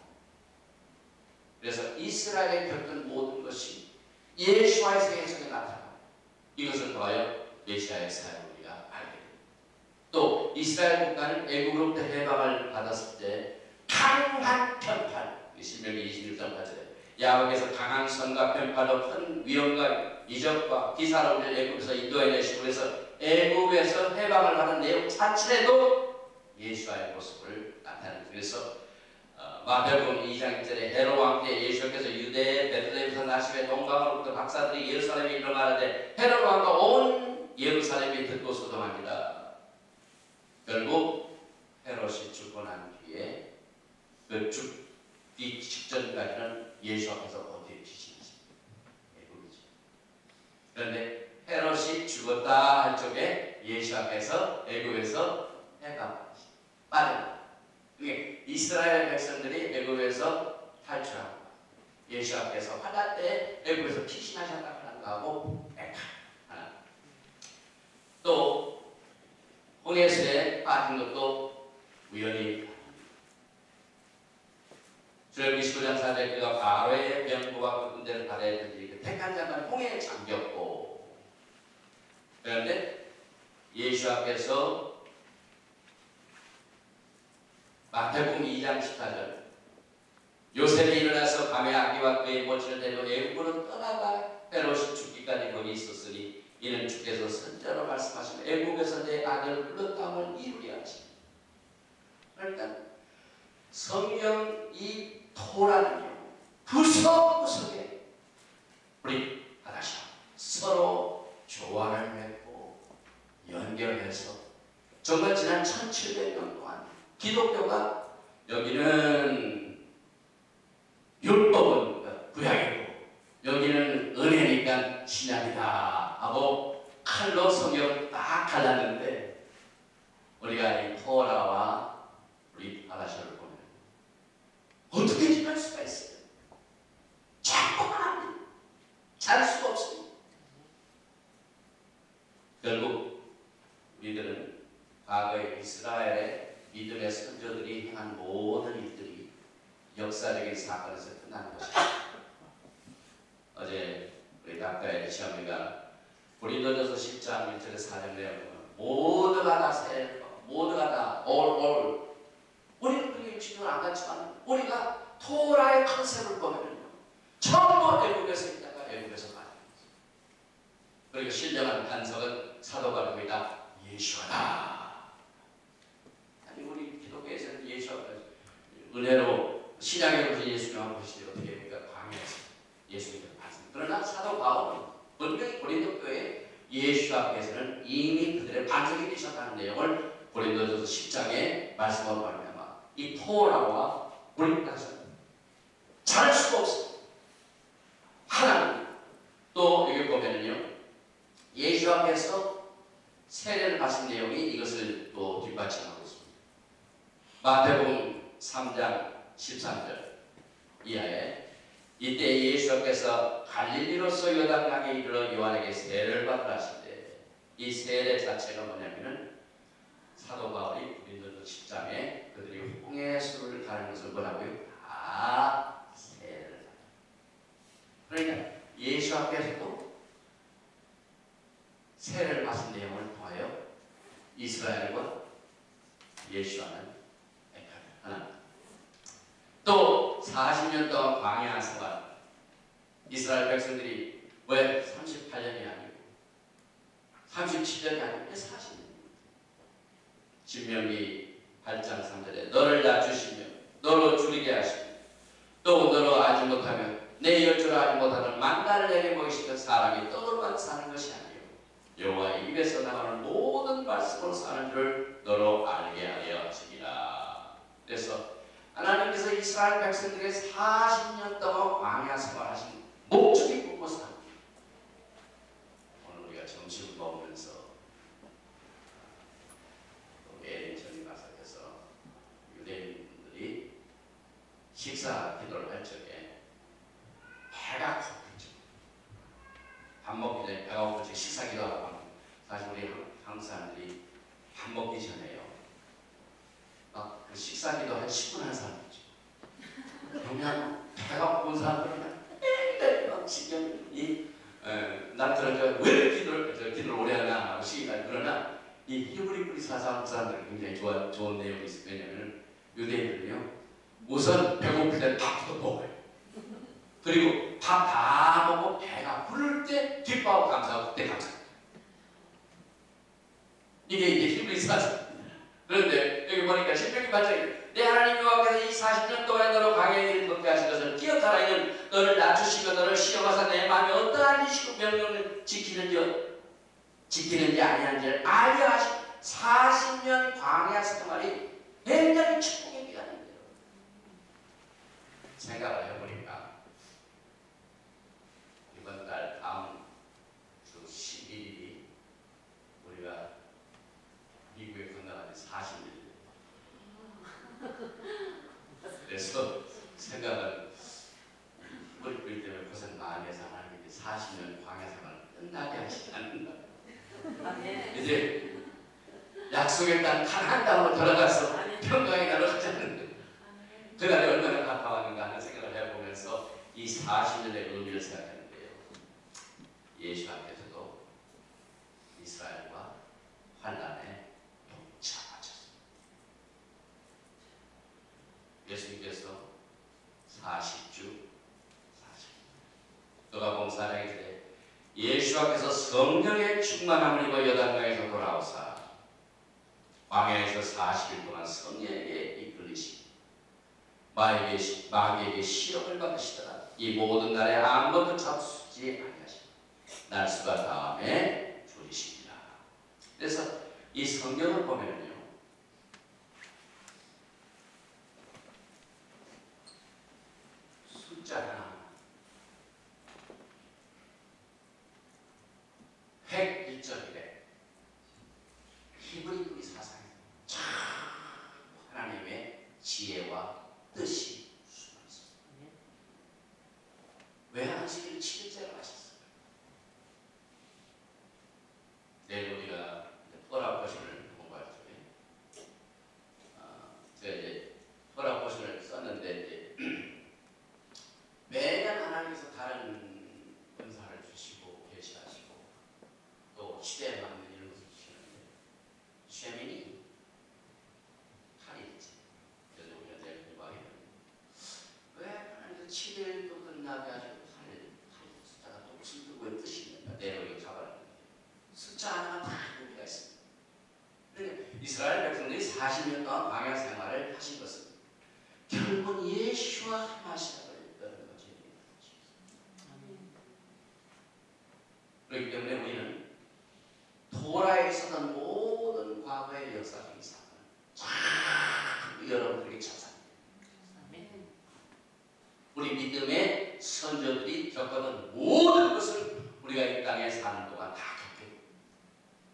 그래서 이스라엘에 겪은 모든 것이 예수와의 세계 속에 나타나 이것을 통하여 메시아의 사역을 우리가 알게 됩니다. 또 이스라엘 국가는 애국으로부터 해방을 받았을 때 강한 편팔, 신명기 26장 8절에 야훼께서 강한 선과 편팔로 큰 위험과 이적과 기사를 우리를 애국에서 인도해내시고 그래서 애국에서 해방을 받은 내용 자체도 예수와의 모습을 나타내는. 그래서 마태복음 2장 1절에 헤롯 왕 때 예수께서 유대 베들레헴에서 나시되 동방으로부터 박사들이 예루살렘에 이르러 말하되 헤롯 왕과 온 예루살렘이 듣고 소동합니다. 결국 헤롯이 죽고 난 뒤에 그 죽기 직전까지는 예수 앞에서 어디에 지시했습니다. 애국이죠. 그런데 헤롯이 죽었다 할 적에 예수 앞에서 애국에서 해가 빠릅니다. 그게 이스라엘 백성들이 애국에서 탈출하고 예수 앞에서 화날 때 애국에서 피신하셨다 하는 거하고 하나. 또 홍해수에 빠진 것도 우연히 주의 29장 4절에 그가 바로의 병거와 그 군대를 바다에 던지고 택한 자만 홍해에 잠겼고, 그런데 예수 앞에서 마태복음 2장 14절 요셉이 일어나서 밤에 아기와 그의 모친을 데리고 애굽으로 떠나가 헤롯이 죽기까지 거기 있었으니 이는 주께서 선자로 말씀하시며 애굽에서 내 아들을 불렀다함을 이루려 하시니. 그러니까 성경이 토라는요 구석구석에 우리 하나씩 서로 조화를 맺고 연결해서 정말 지난 1700년 동안 기독교가 여기는 율법은 구약이고 여기는 은혜니까 신약이다 하고 칼로 성경을 딱 갈랐는데, 우리가 이 토라와 우리 바라샤를 보면 어떻게 지날 수가 있어요? 자꾸만 합니다. 잘 수가 없습니다. 결국 우리들은 과거의 이스라엘의 믿음의 선조들이 행한 모든 일들이 역사적인 사건에서 끝나는 것입니다. 어제 우리 닥터의 시어머니가 고린도전서 10장 1절에 4절 내용을 모두가 다 새, 모두가 다 all. 우리는 그게 육신으로 안 갔지만 우리가 토라의 컨셉을 보면요 전부 애국에서 있다가 애국에서 가는 거죠. 그리고 신령한 반석은 사도 바울입니다. 예수하다. 아니 우리 기독교에서는 예수가 은혜로 신약에서 예수님을 보시지 어떻게 합니까? 광야에서 예수님을 봤습니다. 그러나 사도 바울은 분명히 고린도 교회 예수 앞에서는 이미 그들의 반석이 되셨다는 내용을 고린도전서 10장에 말씀하고 말미암아 이 토라와 우리까지 잘 수가 없습니다. 하나님 또 여기 보면은요 예수 앞에서 세례를 받은 내용이 이것을 또 뒷받침하고 있습니다. 마태복음 3장 13절 이하에 이때 예수께서 갈릴리로서 요단강에 이르러 요한에게 세례를 받으라 하시되, 이 세례 자체가 뭐냐면은 사도 바울이 고린도전서 10장에 그들이 홍해수를 가는 것을 뭐라고요? 다 세례를 받아요. 그러니까 예수 앞에서도 세례를 받은 내용을 통하여 이스라엘과 예수와는 하나. 또 40년 동안 광야 생활 이스라엘 백성들이 왜 38년이 아니고 37년이 아니고 40년입니다. 신명기 8장 3절에 너를 낮추시며 너로 줄이게 하시며 또 너로 알지 못하면 내 열조를 알지 못하는 만나를 내게 보이시던 사람이 떡으로만 사는 것이 아니요 여호와의 입에서 나가는 모든 말씀으로 사는 줄 너로 알게 하려 하시니라. 그래서 하나님께서 이스라엘 백성들의 40년 동안 광야 생활하신 목적이 무엇이다? 오늘 우리가 점심을 먹으면서 에덴 전리마사에서 유대인들이 식사 기도를 할 적에 배가 고프죠. 밥 먹기 전에 배가 고플 때 식사 기도하고 합니다. 사실 우리 한국 사람들이 밥 먹기 전에요. 그 식사 기도 한 10분 하는 사람이죠. 그냥 배가 고픈 사람들은 막 신경이 나처럼 왜 기도를 오래 하나 하고 시기가. 그러나 이 히브리 사람들은 굉장히 좋은 내용이 있어요. 왜냐하면 유대인들은요 우선 배고플 때 밥부터 먹어요. 그리고 밥 다 먹고 배가 부를 때 기뻐하고 감사하고 그때 감사합니다. 이게 히브리 사상. 그런데 여기 보니까 반짝이 내 하나님 여호와께서 이 40년 동안에 너로 광야의 길을 걷게 하신 것을 기억하라. 이는 너를 낮추시고 너를 시험하사 내 마음에 어떠한 일이시고 명령을 지키는지 아니한지를 알게 하시고 40년 광야 생활이 굉장히 축복의 기간인데요. 생각을 해보니까 이번 달 다음 주 11일이 우리가 미국에 건너간 지 40년. 그래서 생각은 머리뿌리 때문에 고생 많이 해서 하나님 이제 40년 광야 생활을 끝나게 하시지 않는다. 이제 약속의 땅 가나안 땅으로 들어가서 평강의 나라로 가지 않는다. 그날이 얼마나 가까웠는가 하는 생각을 해보면서 이 40년의 의미를 생각하는데요. 예수님께서도 이스라엘과 환난에 동참하셨습니다. 예수님께서 40주 40년 누가복음 4장에 때 예수께서 성령의 충만함을 입어 요단강에서 돌아오사 광야에서 40일 동안 성령에게 이끌리시고 마귀에게 시험을 받으시더라. 이 모든 날에 아무것도 잡수지 아니하시고 날수가 다음에 줄이십니다. 그래서 이 성경을 보면요, 숫자 하나 101절이래. 히브리들이 사상에 참 하나님의 지혜와 뜻이 숨어 있습니다. 왜 안식일을 7일째로 하셨어요? 내일 우리가 허락 버전을 공부할 적에 제가 이제 허락 버전을 썼는데 이제 매년 하나님께서 다른 은사를 주시고 계시하시고 또 시대에 맞는 이런 것을 주시는데 쉐민이 8일이지. 그래서 우리가 내일 공부하게 되는데 왜 하나님께서 7일도 끝나게 하시고 8일 숫자가 또 무슨 왜 뜻이 있는가? 내일 우리가 잡아라는 숫자 하나가 다 의미가 있습니다. 그러니까 이스라엘 백성들이 40년 동안 광야 생활을 하신 것은 결국은 예수와 함하시라고 했다는 것이 그렇기 때문에 우리는 토라에 있었던 모든 과거의 역사적인 사건을 참 여러분들에게 찾아갑니다. 우리 믿음의 선조들이 겪었던 모든 것을 우리가 이 땅에 사는 동안 다 겪고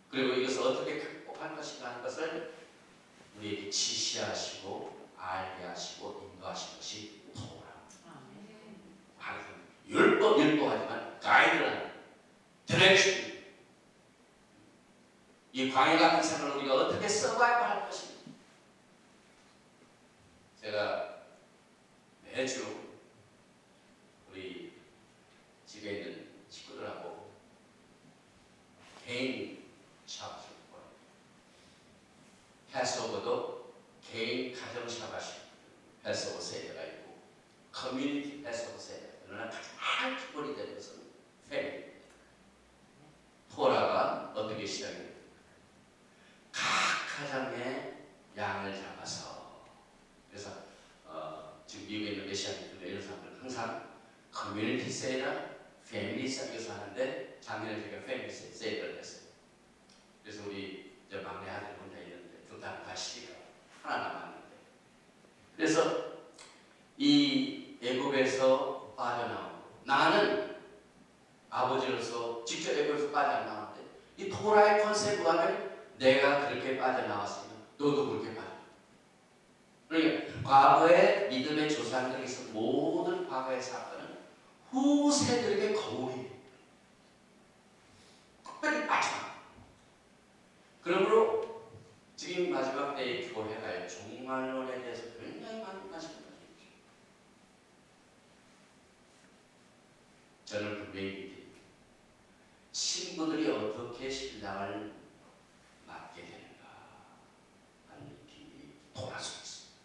그리고 이것을 어떻게 극복할 것인가 하는 것을 우리에게 지시하시고 알게 하시고 인도하신 것이 토라. 율법하지만 가이드라인, 디렉션. 이 광야 같은 생활을 우리가 어떻게 서바이브 할 것인가. 제가 매주 우리 집에 있는 친구들하고 개인 샵을 보내요. 패스오버도 개인 가정 샵하시 패스오버 세대가 있고 커뮤니티 패스오버 세대. 그러나 가장 기본이 되는 것은 패밀리. 토라가 어떻게 시작이 됩니까? 각 가정에 양을 잡아서 그래서 지금 미국에 있는 메시아님들 이런 사람들은 항상 커뮤니티 세일이나 패밀리 세일에서 하는데 작년에 제가 패밀리 세일을 했어요. 그래서 우리 이제 막내 아들 혼자 있는데 두 딸 가시기가 하나 남았는데 그래서 이 애굽에서 빠져나오고 나는 아버지로서 직접 애굽에서 빠져나왔는데 이 토라의 컨셉과 하면 내가 그렇게 빠져나왔으면 너도 그렇게 빠져. 그러니까 과거의 믿음의 조상들에서 모든 과거의 사건은 후세들에게 거울이 특별히 마지막. 그러므로 지금 마지막 때의 교회가 종말론에 대해서 굉장히 많이 관심을 가지고 있습니다. 저는 분명히 믿습니다. 신부들이 어떻게 신랑을 맡게 되는가 하는 비밀이 토라 속에 있습니다.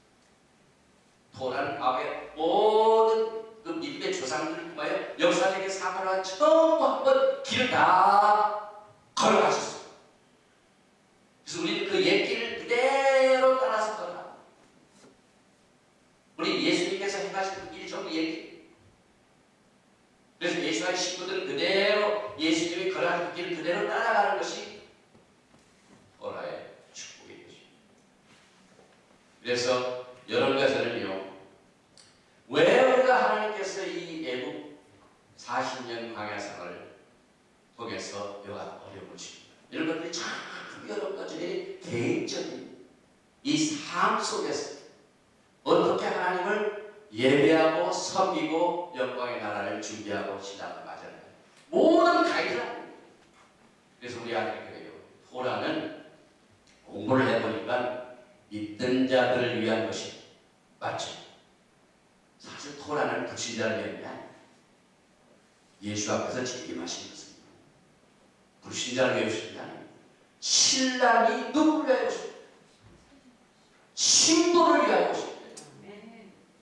토라는 과거의 모든 그 믿음의 조상들을 통하여 역사적인 사건을 전부 한번 길을 다 걸어가셨어요. 그래서 우리는 그 옛길을 그대로 따라서 걸어갑니다. 그래서 여러분께서는요, 왜 우리가 하나님께서 이 애국 40년 광야생활을 통해서 여가 어려움을 주십니다. 이런 것들이 참 여러분들의 개인적인 이 삶 속에서 어떻게 하나님을 예배하고 섬기고 영광의 나라를 준비하고 신앙을 맞아요. 모든 가이드라입니다. 그래서 우리 아들이 그래요. 토라는 공부를 해보니까 믿는 자들을 위한 것이 맞죠. 사실 토라는 불신자를 위한 게 아니에요. 예수 앞에서 재림하신 것은 불신자를 위한 것이 아니에요. 신랑이 누구를 위하여 오십니까? 신부를 위하여 오십니다.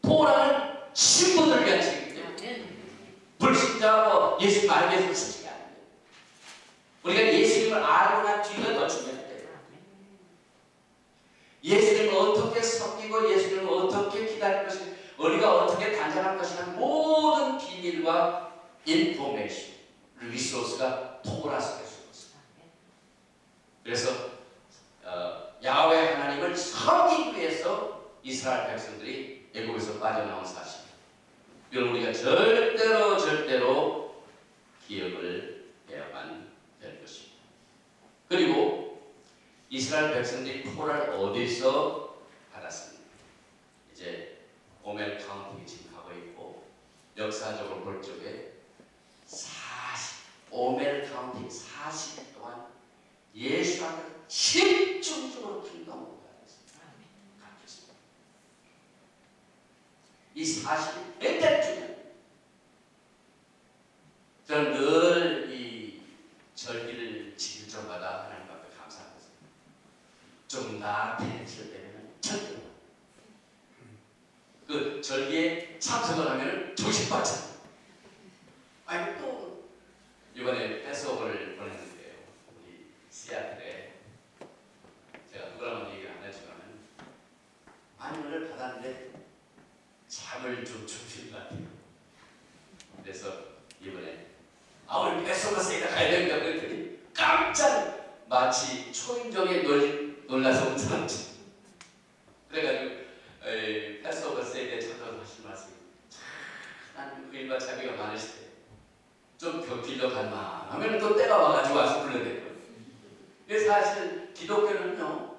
토라는 신부들을 위한 책이죠. 불신자하고 예수님 알게 해서 쓰지 않아요. 우리가 예수님을 알고 난 뒤가 더 중요해요. 예수님을 어떻게 섬기고 예수님을 어떻게 기다릴 것인가, 우리가 어떻게 단장할 것인가, 모든 비밀과 인포메이션, 리소스가 토라 속에 있습니다. 그래서 야훼 하나님을 섬기기 위해서 이스라엘 백성들이 애국에서 빠져나온 사실, 이걸 우리가 절대로 기억을 해야만 될 것입니다. 그리고 이스라엘 백성들이 토라를 어디서 받았습니까? 이제 오멜 카운팅이 지금 하고 있고, 역사적으로 볼 적에 오멜 카운팅 40일 동안 예수 앞에 집중적으로 킹덤을 받았습니다. 이 40일 굉장히 중요합니다. 저는 늘 이 절기를 지킬 때마다 하나님 앞에 감사합니다. 좀 나한테 했을 때는 절대 그 절기에 참석을 하면 정신 빠져. 아니 또 이번에 패스오버를 보냈는데요. 우리 시애틀에 제가 누구랑은 얘기를 안 했지만 안면을 받았는데 잠을 좀 주신 것 같아요. 그래서 이번에 우리 패스오버 세이다 가야 됩니다 그랬더니 깜짝 마치 초인종에 놀라서 웃었지. 그래가지고 패스오버 세이드에 찾아서 하신 말씀이 하나님 그 일과 자비가 많으실 때 좀 격필러 갈만 하면 또 때가 와가지고 와서 불러댔거든요. 그래서 사실 기독교는요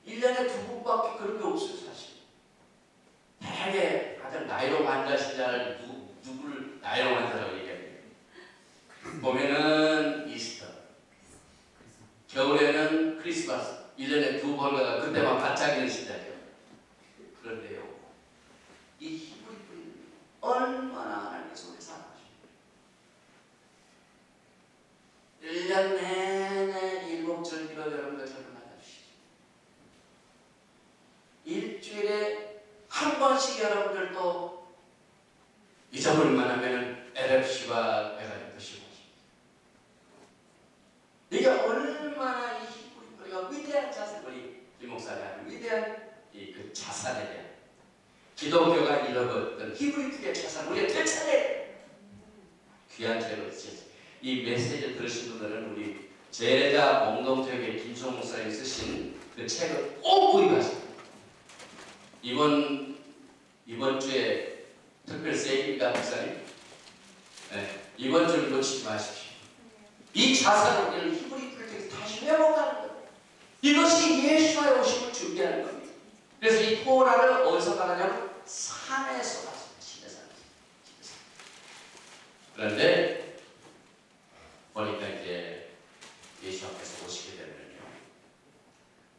1년에 2번밖에 그런 게 없어요. 사실 되게 가장 나이로 많은 신자를 누구를 나이로 많은 사람을 얘기합니다. 봄에는 이스터, 겨울에는 크리스마스, 1년에 2번 가가 그때만 반짝이는 신자죠. 그런데요 이 히브리 뿌리는 얼마나 하나님께서 우리 사랑하십니까? 1년 내내 7절기로 여러분들 저를 만나주시죠. 일주일에 한 번씩 여러분들도 잊어버릴만 하면 에렙시와 메가리도 시고하십니다. 이게 얼마나 이 히브리 뿌리가 위대한 자세, 우리 김목사가 하는 위대한 그 자산에 대한 기독교가 잃어버렸던 히브리 뿌리의 자산, 우리가 되찾아야 귀한 죄로 지었습니다. 이 메시지를 들으신 분들은 우리 제자 공동체의 김성 목사님이 쓰신 그 책을 꼭 구입하십니다. 이번 주에 특별 세일입니다, 목사님. 네, 이번 주를 놓치지 마십시오. 이 자산을 우리는 히브리 프로젝트 다시 회복하는 거예요. 이것이 예수와의 오심을 준비하는 겁니다. 그래서 이 토라를 어디서 받았냐면 산에서 받습니다. 시내산에서. 그런데 보니까 이제 예수 앞에서 오시게 되면요,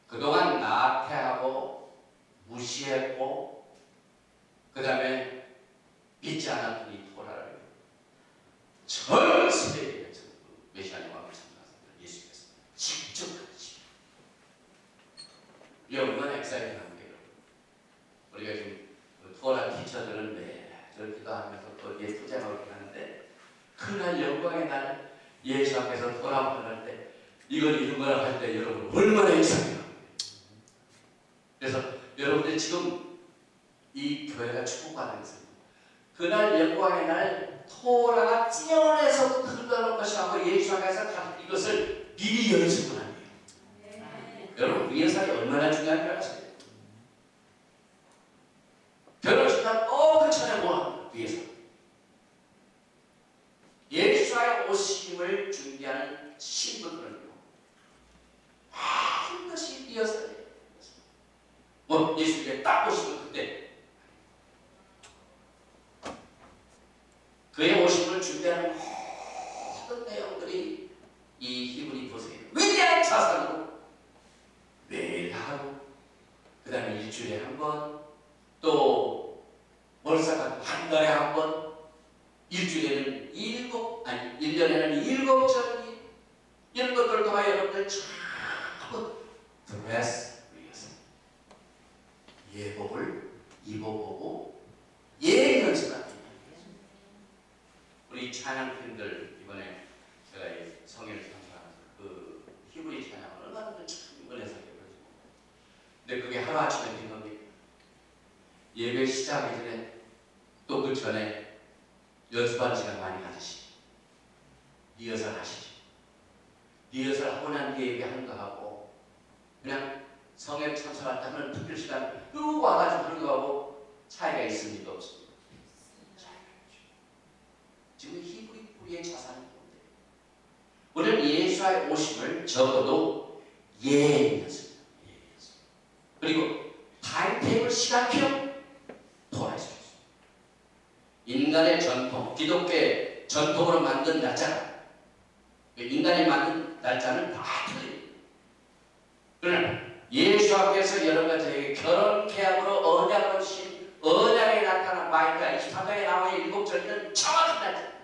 그동안 나태하고 무시했고 그 다음에 믿지 않았던 이 토라를 전 세계에 메시아님 왕을 참가하셨던 예수께서 직접 가르치십니다. 이게 얼마나 엑사이팅한 게요. 우리가 지금 토라 티처들은 매일 기도하면서 또 예쁘장하고 하는데 그날 영광의 날 예수 앞에서 토라를 할 때 이걸 이루거나 할 때 여러분 얼마나 이상해요. 그래서 여러분들 지금 이 교회가 축복받는 것은 그날 영광의 날 토라가 찌어내서 흘러갈 것이라고 예수 앞에서 이것을 미리 연습을 합니다. 여러분 리허설이 얼마나 중요한 줄 아세요? 예수님께 딱 오시면 그때 그의 오심을 준비하는 모든 내용들이 이 히브리 보세요. 위대한 자산으로 매일 하루, 그 다음에 일주일에 한 번, 또 월사가 한 달에 한 번, 일주일에는 1년에는 7절기, 이런 것들 통하여 여러분들 전부 드레스 위해서 예복을 입어보고 예연습합니다. 우리 찬양팀들 이번에 제가 성회를 참석하면서 그 히브리 찬양을 얼마나 참 은혜스럽게 보여주고, 근데 그게 하루아침에 된 겁니다. 예배 시작하기 전에 또 그 전에 연습하는 시간 많이 가지시죠. 리허설 하시죠. 리허설 하고 난 뒤에 예배하는 거 하고, 그냥 성회 참석할 때 하는 특별 시간 쭉 와가지고 하는 거 하고 차이가 있습니까? 없습니까? 지금 히브리 뿌리의 자산이 뭔데? 우리는 예수의 오심을 적어도 예언이었습니다. 그리고 타임테이블 시간표 돌아있습니다. 인간의 전통, 기독교의 전통으로 만든 날짜가, 인간이 만든 날짜는 다 틀립니다. 그러나 예수께서 여러분과 저에게 결혼 계약으로 언약으로 신 언약에 나타난 마이카 23장에 나와 있는 7절기는 정확한 날짜.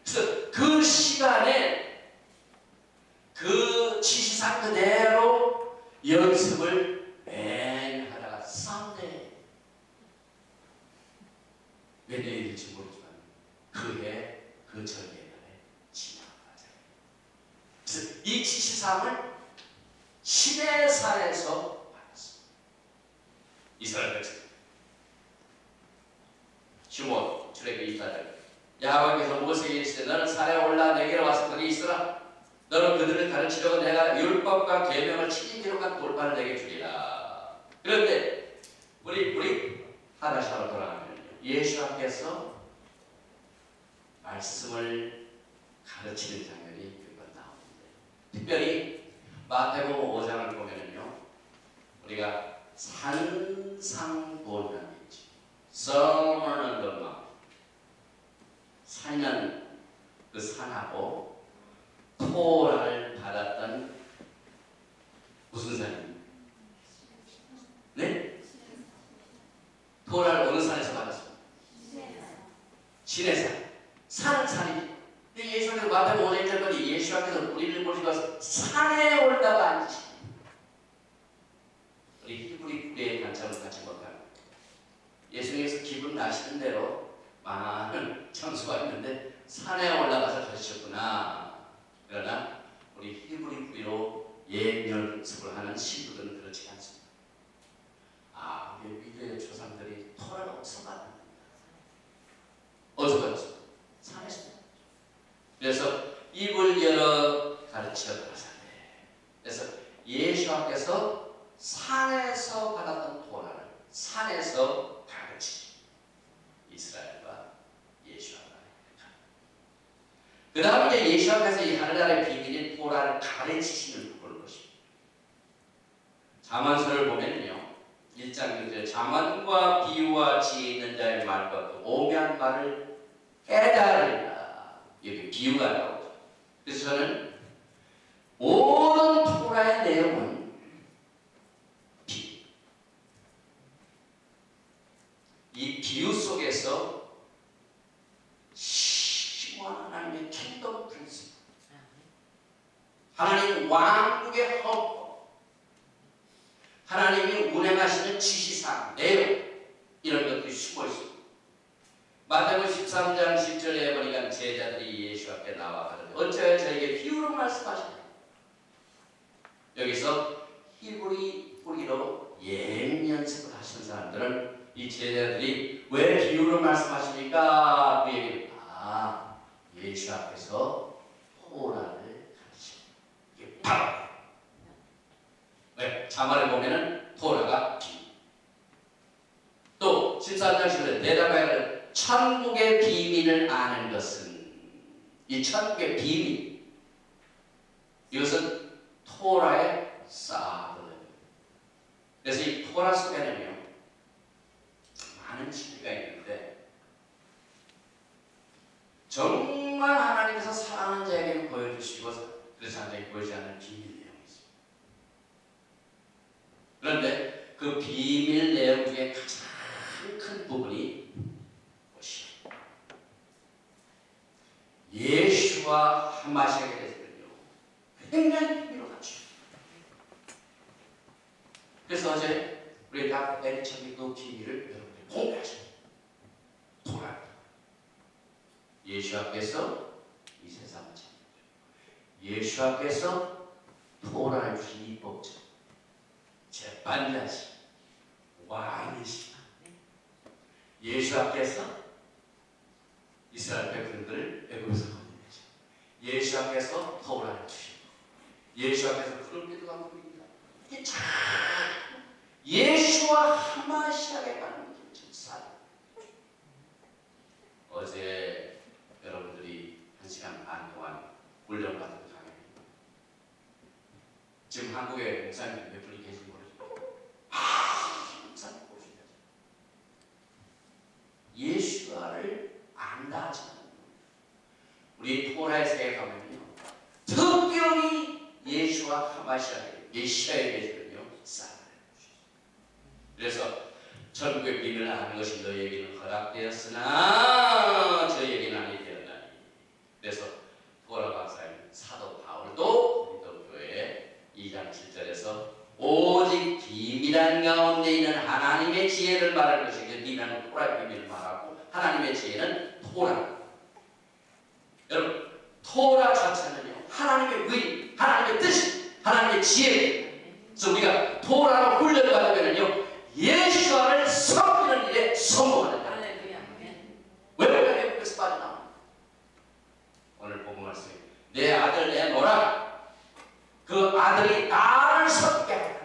그래서 그 시간에 그 지시상 그대로 연습을 매일 하다가 썬데이 몇 년일지 모르지만 그해 그 절기의 날에 지나가자. 그래서 이 지시상을 시내산에서 받았습니다. 이스라엘 백성 슈몬 출애굽기 24장 야훼께서 모세에게 이르시되 너는 산에 올라 내게로 와서 거기 있으라. 너는 그들을 가르치려고 내가 율법과 계명을 친히 기록한 돌판을 내게 주리라. 그런데 우리 하나샤로 돌아가면 예수께서 말씀을 가르치는 장면이 몇 번 나오는데, 특별히 마태복음 5장을 보면은요, 우리가 산상보훈이라는 게 있죠. Sermon on the Mount. 산은 그 산하고 토라를 받았던 무슨 산입니까? 네? 토라를 어느 산에서 받았습니까? 시내산. 산은 산이지. 근데 예수께서 마태복음 5장 1절까지 예수께서 우리를 보시고 산에 올라가 앉으시. 우리 히브리 뿌리의 관점을 갖지 못합니다. 예수님께서 기분 나시는 대로 많은 장수가 있는데 산에 올라가서 가르치셨구나. 그러나 우리 히브리 뿌리로 예언연습을 하는 신부들은 그렇지 않습니다. 아, 우리 미래의 조상들이 토라를 어디서 받았는가? 어디서 받았습니까? 산에서. 그래서 입을 열어 가르쳐 가사대. 그래서 예수께서 산에서 받았던 토라를 산에서 가르치시. 이스라엘과 예수와 그 다음에 이제 예수께서 이 하늘나라의 비밀인 토라를 가르치시는 볼 것입니다. 잠언서를 보면요, 1장 6절 잠언과 비유와 지혜 있는 자의 말과 그 오묘한 말을 깨달으리라. 여기 비유가 나오죠. 그래서 저는 모든 토라의 내용은 비유. 이 비유 속에서 심오한 하나님의 킹덤 프린시플, 하나님 왕국의 헌법, 하나님이 운행하시는 지시사항, 내용, 이런 것들이 숨어 있습니다. 마태복음 13장 10절에 보니까 제자들이 예수 앞에 나와 가는데 어찌하여 저에게 비유로 말씀하시냐. 여기서 히브리 뿌리로 예언 연습을 하시는 사람들은 이 제자들이 왜 비유로 말씀하십니까? 그 얘기를 예수 앞에서 토라를 가르치는 이게 바로 왜? 자말에 보면은 토라가 비유. 또 13장 10절에 대답하여 천국의 비밀을 아는 것은, 이 천국의 비밀, 이것은 토라의 사도입니다. 그래서 이 토라 속에는요 많은 진리가 있는데 정말 하나님께서 사랑하는 자에게는 보여주시고 그렇지 않은 자에게 보여주지 않는 비밀 내용이 있습니다. 그런데 그 비밀 내용 중에 가장 큰 부분이 무엇이요? 예수와 하마시아에 대해서는요 굉장히 비밀로 갖추죠. 그래서 어제 우리 다 에리처님 그 비밀을 여러분들이 공개하십니다. 토라. 예수 앞에서 이 세상을 찾는 예수 앞에서 토라를 주신 이 법정 재판자시 왕이시 예수 앞에서 이스라엘 백성들을 애굽에서 건져내죠. 예수 앞에서 토라를 주시고 예수 앞에서 그런 기도가 보입니다. 이게 참 예수와 하마시아에 가는 길을 어제 여러분들이 1시간 반 동안 훈련받은 강의입니다. 지금 한국에 목사님 몇 분이 계신지 모르죠? 목사님 보시죠. 예수와를 안다 하지만 우리 토라의 세계에 가면요 특별히 예수와 하마시아에 메시아에 대해서는요 싸움을 해주시죠. 그래서 천국의 비밀을 아는 것이 너희에게는 허락되었으나 저희에게는 아니 되었나니. 그래서 토라 박사님 사도 바울도 고린도교회 2장 7절에서 오직 비밀한 가운데 있는 하나님의 지혜를 말할 것이 비밀한 토라의 비밀을 말하고 하나님의 지혜는 토라. 여러분 토라 자체는요 하나님의 의, 하나님의 뜻, 하나님의 지혜. 그래서 우리가 토라로 훈련받으면요 예수와를 섬기는 일에 성공하는 거예요. 왜 우리가 애국에서 빠져나와? 오늘 본문 말씀에 내 아들 내노라 그 아들이 나를 섬기게 하라.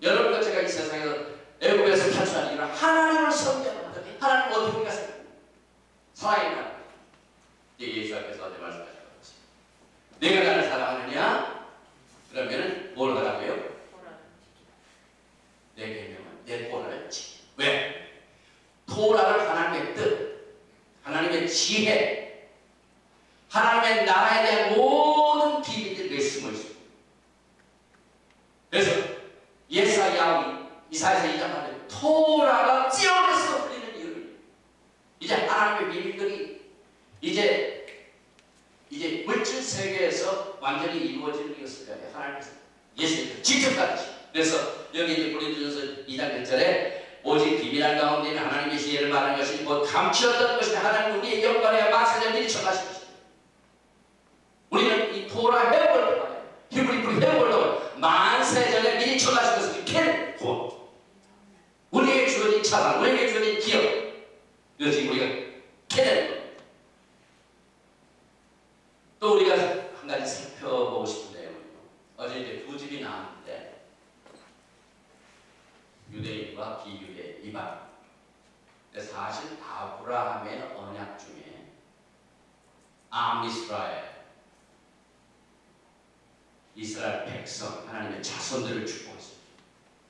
여러분과 제가 이 세상에서 애국에서 탈출한 이유는 하나님을 섬기는 거예요. 하나님 어떻게 하겠어요? 사랑이나 예수 앞에서 어제 말씀하신 것같이 내가 나를 사랑하느냐? 그러면은 뭘 하라고요? 내 계명은 내 토라를 지켜. 왜? 토라를 하나님의 뜻, 하나님의 지혜, 하나님의 나라에 대한 모든 비밀들이 숨어 있습니다. 그래서 이사야서 2장 하는데 토라가 찌어내서 풀리는 이유는 이제 하나님의 비밀들이 이제 물질 세계에서 완전히 이루어지는 것을 하나님께서 예수님께서 직접 가르치죠. 그래서 여기 이제 고린도전서 2장 1절에 오직 비밀한 가운데 있는 하나님의 지혜를 말하는 것이 곧 감추었던 것이 하나님 우리의 영광에 마사전 미리 청하신 것입니다. 우리는 이 토라 회복을 통하여 히브리 회복을 통하여 만세전에 미리 청하신 것을 캐는 구원, 우리에게 주어진 차상, 우리에게 주어진 기업, 이것이 우리가 캐내는 겁니다. 또 우리가 한 가지 살펴보고 싶은 내용은요. 어제 이제 두 집이 나왔는데 유대인과 비유대 이방. 사실 아브라함의 언약 중에 암이스라엘, 이스라엘 백성, 하나님의 자손들을 축복했습니다.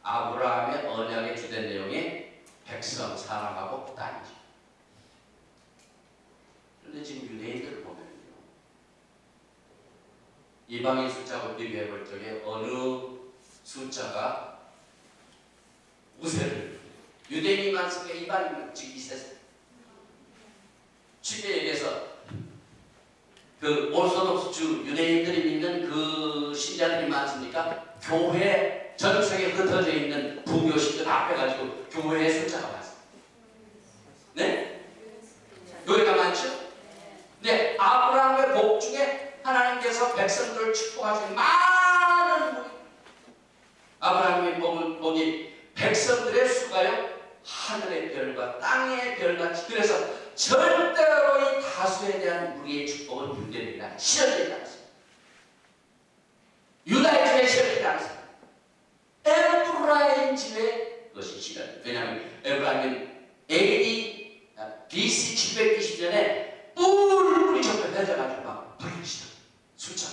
아브라함의 언약의 주된 내용이 백성, 사람하고 땅이죠. 그런데 지금 유대인들을 보면요, 이방인 숫자하고 비교해 볼 적에 어느 숫자가 우세를 유대인이 많습니까? 이방인이 많습니까? 이 세상 쉽게 얘기해서 그 오르소독스주 유대인들이 믿는 그 신자들이 많습니까? 교회 전 세계에 흩어져 있는 부교신들 합해가지고 교회의 숫자가 많습니다. 네? 교회가 많죠? 근데 아브라함의 복 중에 하나님께서 백성들을 축복하신 많은 복이, 아브라함의 복이 백성들의 수가요 하늘의 별과 땅의 별같이, 그래서 절대로 이 다수에 대한 우리의 축복은 유대인이 아니라 실현되지 않습니다. 유다의 집에 실현되지 않습니다. 에브라임 집에 그것이 실현. 왜냐하면 에브라임은 AD BC 720년에 뿔뿔이 접혀져가지고 막 불리시다. 숫자.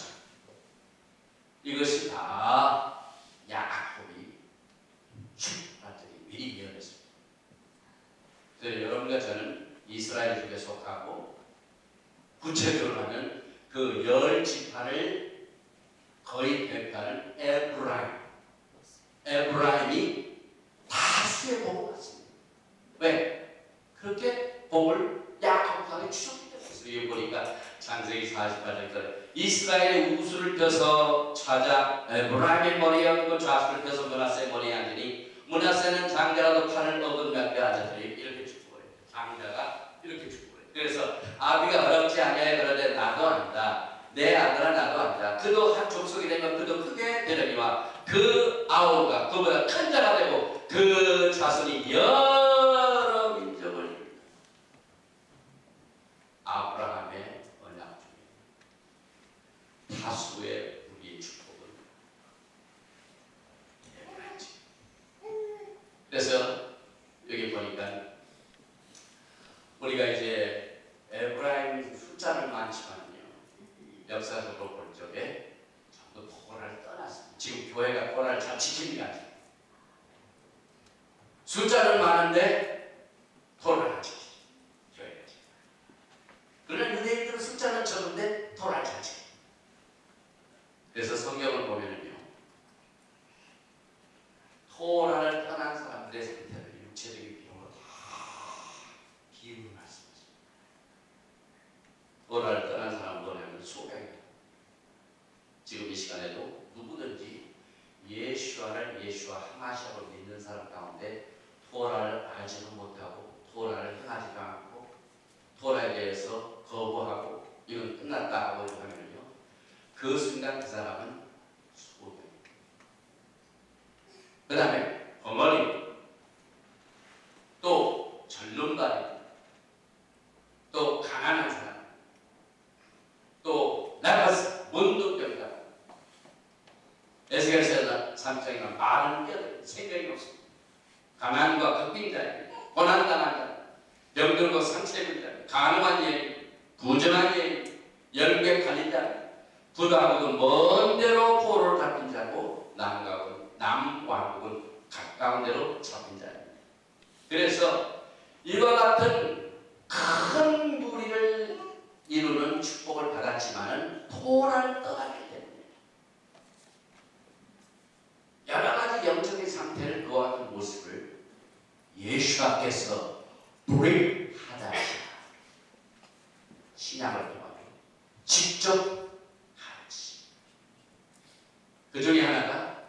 이것이 다 야곱이 에브라임이 다수의 복을 받습니다. 왜? 그렇게 복을 야곱하게 주셨기 때문에. 여기 보니까 창세기 48절 이스라엘의 우수를 펴서 찾아 에브라임의 머리에 얹고 좌수를 펴서 므낫세의 머리에 앉으니 므낫세는 장자라도 팔을 얻은 몇배 아자들이 이렇게 축복을 해요. 장자가 이렇게 축복을 해요. 그래서 아비가 어렵지 아니하여 그러되 나도 안다. 내 아들아 나도 안다. 그도 한 족속이 되면 그도 크게 되려니와 그 아우가 그보다 큰 자가 되고 그 자손이 여러 민족을 이룬다. 아브라함의 언약 중에 다수의 우리의 축복을 해보라지. 그래서 여기 보니까 우리가 이제 에브라임 숫자는 많지만요, 역사적으로 볼 적에 전부 토라를 떠났습니다. 지금 교회가 토라를 잘 지키는 게 아니에요. 숫자는 많은데 토라를 안 지키죠. 교회가. 그러나 유대인들은 숫자는 적은데 토라를 잘 지켜요. 그래서 성경을 보면은요, 토라를 떠난 사람들의 상태를 육체적인 비용으로 다 비유를 말씀하십니다. 토라를 떠난 사람 보내면 소명이에요. 지금 이 시간에도 누구든지 예수와를 예수와 하나시아로 믿는 사람 가운데 토라를 알지도 못하고 토라를 행하지도 않고 토라에 대해서 거부하고 이건 끝났다 하고 하면요, 그 순간 그 사람은 소명입니다. 그 다음에 어머니, 또 전lum발이, 또 가난한 사람, 또 나가서 문득병자, 에스겔서 3장에는 많은 뼈들 생각이 없습니다. 가난과 극빈자, 고난당한 자, 병들고 상처입은 자, 가능한 여인, 부정한 여인, 열매 갈린 자, 부도하고는 먼 데로 포로를 잡힌 자고 남과국은 가까운 데로 잡힌 자입니다. 그래서 이와 같은 큰 무리를 이루는 축복을 받았지만은 토라를 떠났기 때문에 여러 가지 영적인 상태를 그와 같은 모습을 예수께서 불행하다 신약을 통하여 직접 가르치. 그 중에 하나가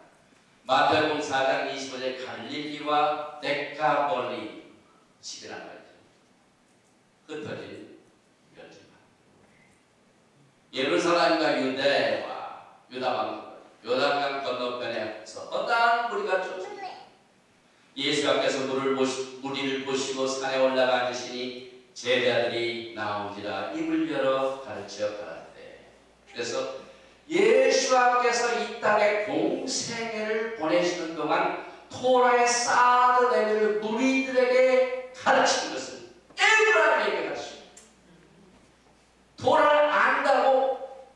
마태복음 4장 25절 갈릴리와 데카볼리 집이라는 거죠. 흩어진 열지만 예루살렘과 유대와 유다방 요단강 건너편에서 어떠한 무리가 쫓습니다. 예수께서 무리를 보시고 산에 올라가 앉으시니 제자들이 나온지라 입을 열어 가르쳐 가라사대. 그래서 예수께서 이 땅에 공생애를 보내시는 동안 토라의 사드 레벨을 무리들에게 가르친 것은 에브라임에게 가르칩니다. 토라를 안다고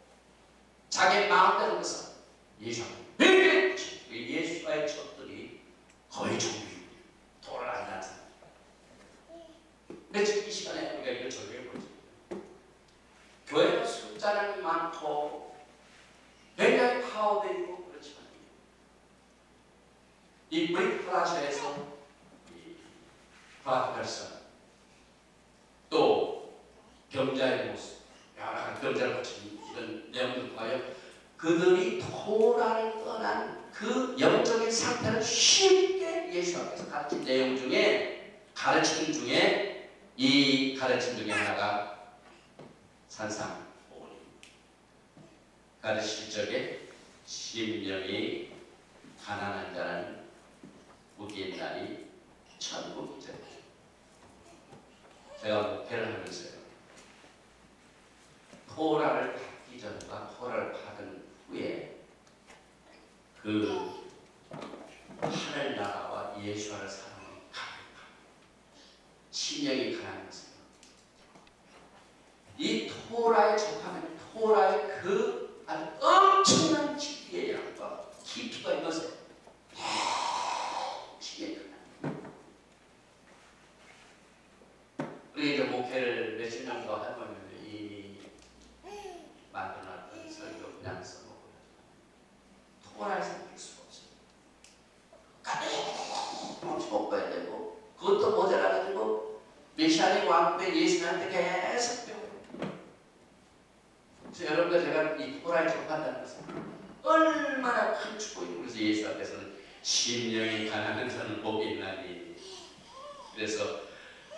자기 마음대로 것은 예수와의 척들이 거의 종교입니다. 토라를 안다는 사람. 근데 지금 이 시간에 우리가 이걸 적용해 보죠. 교회는 숫자는 많고 굉장히 파워되어 있고 그렇지만 이 브리프라시아에서 프라티컬선 또 경자의 모습, 여러 가지 경자를 거친 이런 내용들 통하여 그들이 토라를 떠난 그 영적인 상태를 쉽게 예수께서 가르친 내용 중에 가르침 중에 이 가르침 중에 하나가 산상보훈입니다. 가르칠 적에 심령이 가난한 자는 우기의 날이 천국이죠. 제가 목회를 하면서요, 토라를 받기 전과 토라를 받은 후에 그 하늘나라와 예수와를 사랑하는 심령이 가난한 것은 이 토라에 접하면 토라의 그 아주 엄청난 깊이의 양과 깊이가 있어서 심령이 가난합니다. 우리 이제 목회를 몇십 년 더 해보면 이미 만들어놨던 설교 그냥 써먹고요. 토라에서 볼 수가 없어요. 마음에 예수님한테 계속 배워요. 그래서 여러분들 제가 이 토라를 접한다는 것은 얼마나 큰 축복이고, 그래서 예수 앞에서는 심령이 가난한 자는 복이 있나니. 그래서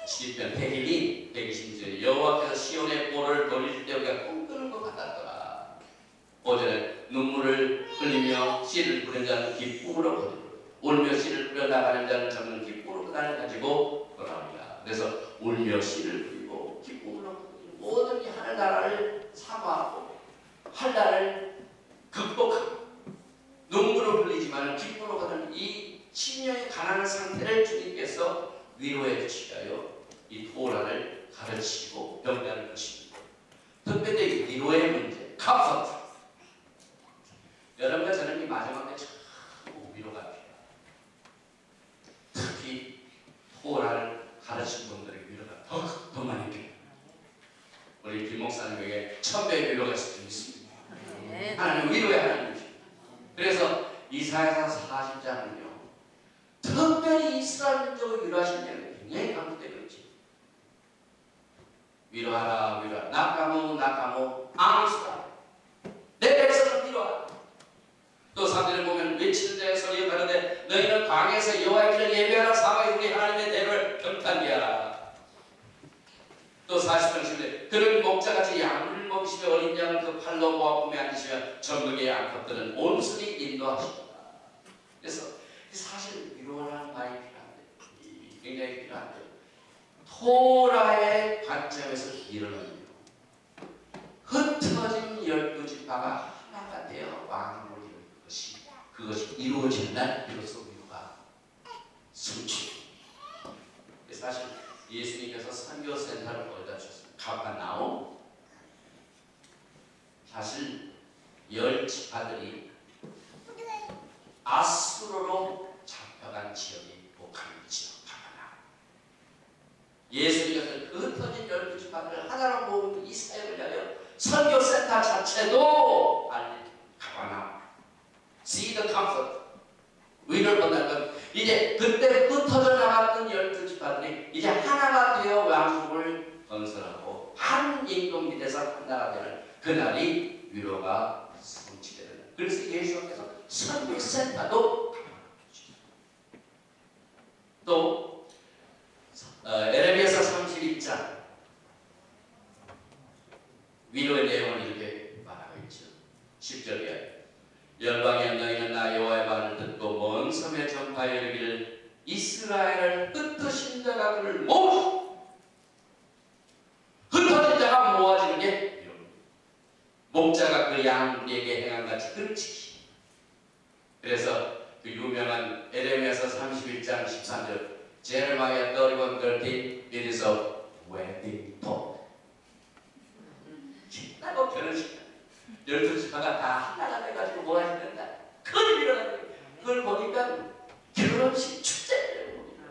시편 120절 여호와께서 시온의 꼴을 돌릴 때 우리가 꿈꾸는 것 같았더라. 5절에 눈물을 흘리며 씨를 뿌린 자는 기쁨으로 거두고 울며 씨를 뿌려 나가는 자는 저는 기쁨으로 그날을 가지고 돌아옵니다. 그래서 울며 씨를 뿌리고 기쁨으로 거두고 모든 이 하늘 나라를 사모하고 할 나라를 극복하고 눈물을 흘리지만 기쁨으로 거두는 이 심령의 가난한 상태를 주님께서 위로해 주시기 위하여 이 토라를 가르치고 병자를 것입니다. 특별히 위로의 문제, 컴포트. 여러분과 저는 이 마지막에 참 위로가 필요합니다. 특히 토라를 가르친 분들의 위로가 더 많이 필요합니다. 우리 김 목사님에게 1000배의 위로가 있을 수 있습니다. 하나님 위로의 하나님이십니다. 그래서 이사야서 40장은요 특별히 이스라엘 민족을 위로하시는 굉장히 강조되어 있지. 위로하라 위로하라 나카모 앙스라 내 백성을 위로하라. 또 3절에 보면 외치는 자의 소리가 가는데 너희는 광야에서 여호와의 길을 예배하라 사막에 우리 하나님의 대를 경탄케 하라. 또 40장 10절에 그는 목자같이 양을 먹이시며 어린 양을 그 팔로 모아 품에 앉으시며 전국의 양컷들은 온순히 인도하시다. 그래서 사실 위로라는 말이 필요한데 굉장히 필요한데 토라의 관점에서 일어나는 흩어진 12지파가 하나가 되어 왕국을 이루는 그것이 이루어진 날 비로소 위로가 숨쉬고. 사실 예수님께서 선교센터를 어디다 주셨습니까? 가버나움. 사실 10지파들이 아수르로 잡혀간 지역이 북한 지역 가버나움. 예수님께서 그 흩어진 12지파들을 하나로 모은 이 사역을 위하여 선교센터 자체도 알린 가버나움. See the comfort. 위를 본다는 건 이제 그때 흩어져 나갔던 12지파들이 이제 하나가 되어 왕국을 건설하고 한 임금비대에서 한 나라가 되는 그날이 위로가 성취되는. 그래서 예수님께서 선교센터도 또 에레미야서 32장 위로의 내용을 이렇게 말하고 있죠. 10절에 열방의 너희는 나 여호와의 말을 듣고 먼 섬에 전파하여 이르기를 이스라엘을 흩으신 자가 그를 모으시고. 흩어진 자가 모아지는 게 위로입니다. 목자가 그 양에게 행한같이 그를 지키시. 그래서 그 유명한 에레미야서 31장 13절 Jeremiah 31:13 It is a wedding pot. 신나고 결혼식 12지파가 다 하나가 돼가지고 뭐 하시는다? 그걸 일어나는 그걸 보니까 결혼식 축제를 봅니다.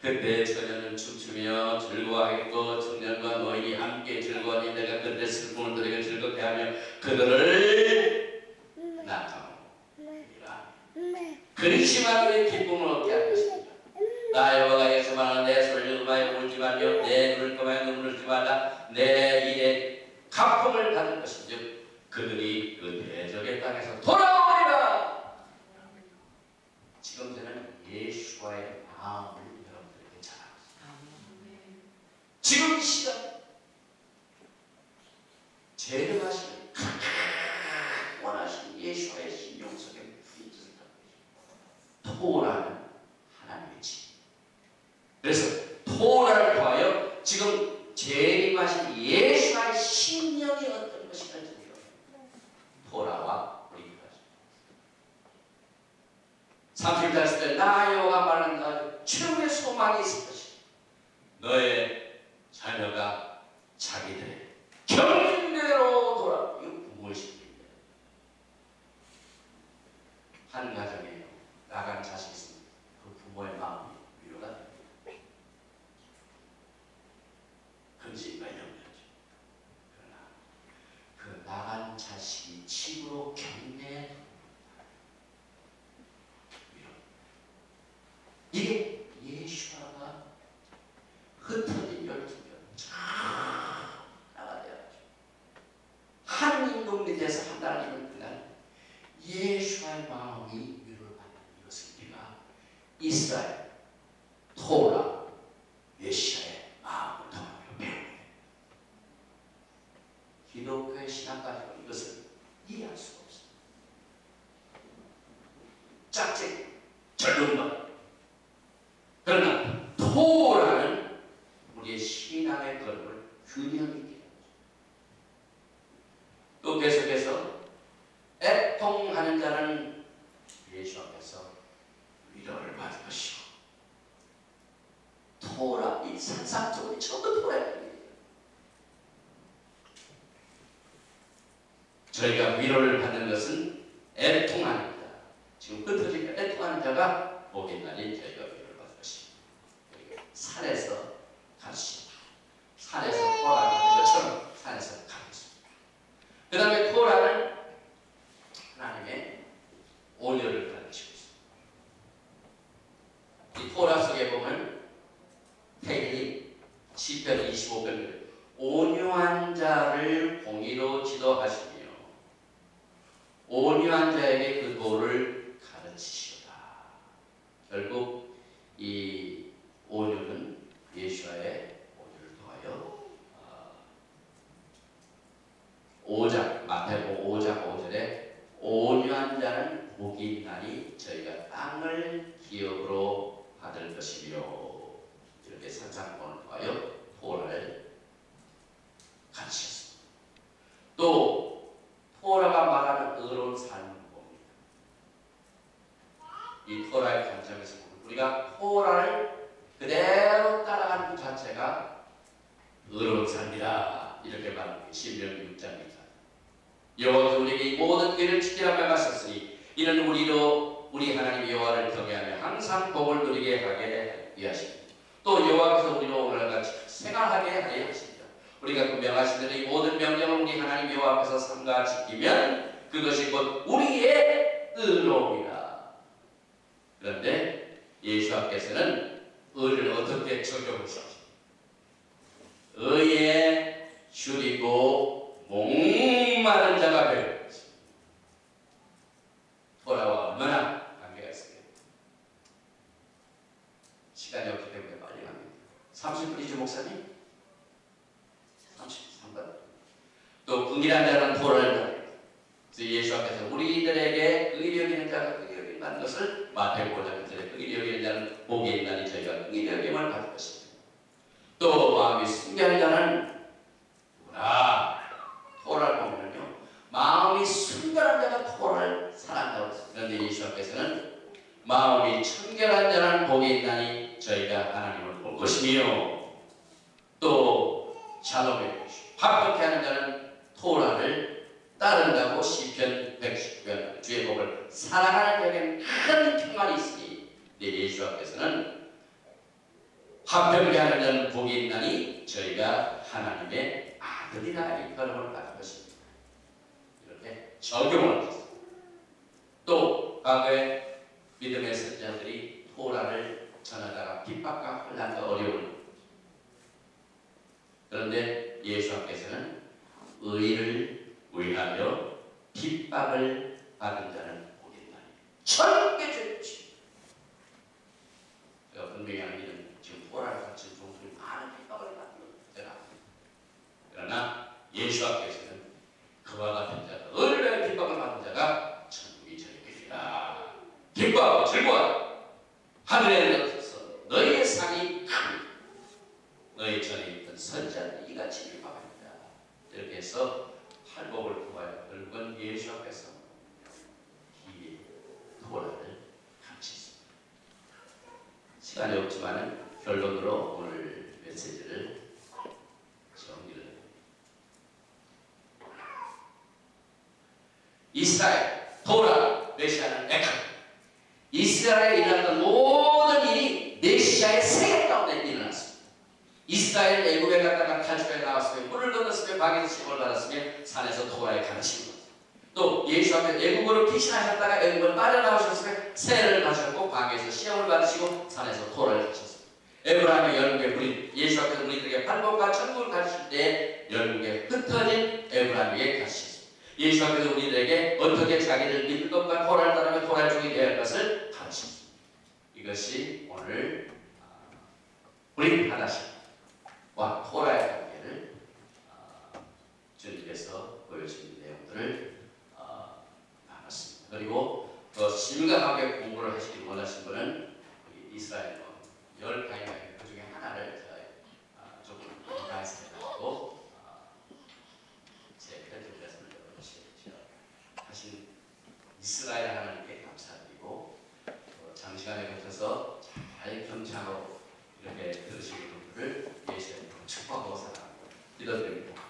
그때 처녀는 춤추며 즐거워하겠고 청년과 노인이 함께 즐거워하니 내가 그들의 슬픔을 너희가 즐겁게 하며 그들을 나타내리라. 근심하는 기쁨을 얻게 할 것입니다. 나 여호와가 예수만은 내 소리를 음하여 울지 말며 내 눈을 감하여 눈물을 흘리지 말라. 내 일에 가품을 받을 것인즉 그들이 그 대적의 땅에서 돌아오리라. 지금 저는 예수와의 마음을 여러분들에게 전하고 있습니다. 지금 이 시간 재림하시는 원하시는 예수와의 신용 속에 부딪혀서 토라는 하나님의 집. 그래서 토라를 통하여 지금 재림하신 예수와의 신령이 어떤 것인지 토라와 우리가 30절 10절 나 여호와가 말한다. 최후의 소망이 있을 것이다. 너의 자녀가 자기들의 경륜대로 돌아. 이거 부모의 신입니다. 한 가정에 나간 자식이 있습니다. 그 부모의 마음이 위로가 됩니다. 근심과 염려죠. 그러나 그 나간 자식이 집으로 격려해 위로. 이게 예수아가 흩어진 12명 이스라엘, 토라, 메시아의 마음을 통하여 배우게. 기독교의 신앙까지는 이것을 이해할 수가 없어요. 짝짓, 절름발. 그러나 토라는 우리의 신앙의 걸음을 균형 있게 합니다. 또 계속해서 애통하는 자는 예수 앞에서 위로를 받을 것이고, 토라, 이 산상적으로 전부 토라예요. 저희가 위로를 받는 것은 애통하는 자, 지금 흩어지니까 애통하는 자가 복이 있나니 저희가 위로를 받을 것입니다. 산에서 가르칩니다. 산에서 토라를 받는 것처럼 산에서 가르칩니다. 그 다음에 토라는 하나님의 온유를 가르치고 있습니다. 이 토라 속에 보면 태일이 시편 25편 온유한 자를 공의로 지도하시며 온유한 자에게 그 도를 가르치시오라. 결국 이 온유는 예수와의 온유를 통하여 5장 마태복음 5장 5절에 온유한 자는 복이 있나니 저희가 땅을 기업으로 받을 것이며, 이렇게 산상본을 통하여 토라를 가르치셨습니다. 또 토라가 말하는 의로운 삶은 뭡니까? 이 토라의 관점에서 보면 우리가 토라를 그대로 따라가는 그 자체가 의로운 삶이다, 이렇게 말하는 게 신명기 6장입니다. 여호와께서 우리에게 이 모든 길을 지키라 말하셨으니 이는 우리 하나님 여호와를 경외하며 항상 복을 누리게 하게 위하십니다. 또 여호와께서 우리로 오늘같이 생활하게 하려 하십니다. 우리가 그 명하신 대로 이 모든 명령을 우리 하나님 여호와 앞에서 삼가 지키면 그것이 곧 우리의 의로움이다. 그런데 예수 앞에서는 의를 어떻게 적용하십니까? 의에 줄이고 목마른 자가 되는 것입니다. 토라와 얼마나 관계가 있습니까? 시간이 없기 때문에 빨리 갑니다. 30분이죠, 목사님? 33분. 또 긍휼한 자는 토라를 받습니다. 예수 앞에서 우리들에게 의리 여기는 자가 의리 여긴다는 것을 마태복음 5장에 의리 여기는 자는 복이 있나니 저희가 의리 여김을 받을 것입니다. 또 마음이 순결한 자는 누구나 토라를 보면요, 마음이 순결한 자가 토라를 사랑한다고 했습니다. 그런데 예수 앞에서는 마음이 청결한 자는 복이 있나니 저희가 하나님을 볼 것이며, 또 샬롬의 화평케 하는 자는 토라를 따른다고 시편 119편 주의 복을 사랑하는 자에게는 큰 평안이 있으니 예수 앞에서는 화평케 하는 자는 복이 있나니 저희가 하나님의 아들이라 이 발음을 받은 것입니다. 이렇게 적용을 했습니다. 또 과거에 믿음의 선자들이 토라를 전하다가 핍박과 혼란과 어려움을, 그런데 예수 앞에서는 의를 위하여 핍박을 받은 자는 복이 있나니 천국에 주십시오. 제가 분명히 하기는 지금 토라를 가르치는 종들이 많은 핍박을 받는 것이라, 그러나 예수 앞에서는 그와 같은 자가, 얼마나 핍박을 받은 자가 천국이 저에게리라. 기뻐하고 즐거워하라. 하늘에서 너희의 상이 큰 너희 전에 있던 선자는 이같이 핍박합니다. 이렇게 해서 팔복을 구하여 결국은 예수 앞에서 이 토라를 가르쳤습니다. 시간이 없지만 결론으로 오늘 메시지를 정리를 합니다. 이스라엘, 토라, 메시아는 에카. 이스라엘에 일어났던 모든 일이 메시아의 세계 가운데 일어났습니다. 이스라엘 애굽에 갔다가 탈출해 나왔으며 물을 건넜으며 방에서 시험을 받았으며 산에서 토라에 가르치는 것. 또 예수 앞에 애굽으로 피신하셨다가 애굽을 빠져나오셨으며 세례를 받으셨고 방에서 시험을 받으시고 산에서 토라를 가르쳤습니다. 에브라임의 열국의 우리 예수 앞에서 우리들에게 팔복과 천국을 가르칠 때 열국에 흩어진 에브라임에게 가르치셨습니다. 예수 앞에서 우리들에게 어떻게 자기를 믿을 것과 토라를 따르며 토라의 종이 되어야 할 것을 가르치셨습니다. 이것이 오늘 브릿 하다심과 토라의 관계를 주님께서 보여주신 내용들을 나눴습니다. 그리고 더 심각하게 공부를 하시길 원하신 분은 이스라엘 10가지 그 중에 하나를 조금 강의해서 해가지고 제 편집에서 여러분이시죠. 하신 이스라엘 하나님께 감사드리고 장시간에 거쳐서 잘 경청하고 이렇게 들으시는 분들을 예수님으로 축복하고 사랑하고 기도드립니다.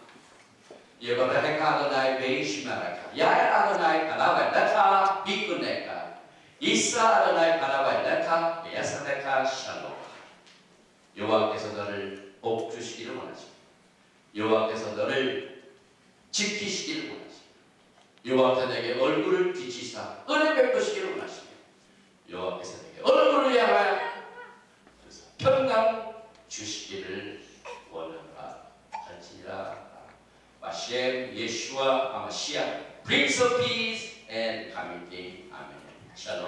예바라헤카 아도나이 베이시마라카 야야 아도나이 가나바이 나카 비꾸네카 이사 아도나이 가나바이 나카 베야사네카 샬롬. 여호와께서 너를 복 주시기를 원하십니다. 여호와께서 너를 지키시기를 원하십니다. 여호와께서 내게 얼굴을 비치사 은혜 베푸시기를 원하십니다. 여호와께서 내게 얼굴을 향하여 평강 주시기를 원하노라 할지니라. 마시엠 예슈아 아마시아 Prince of Peace and Coming King. 아멘. 샬롬.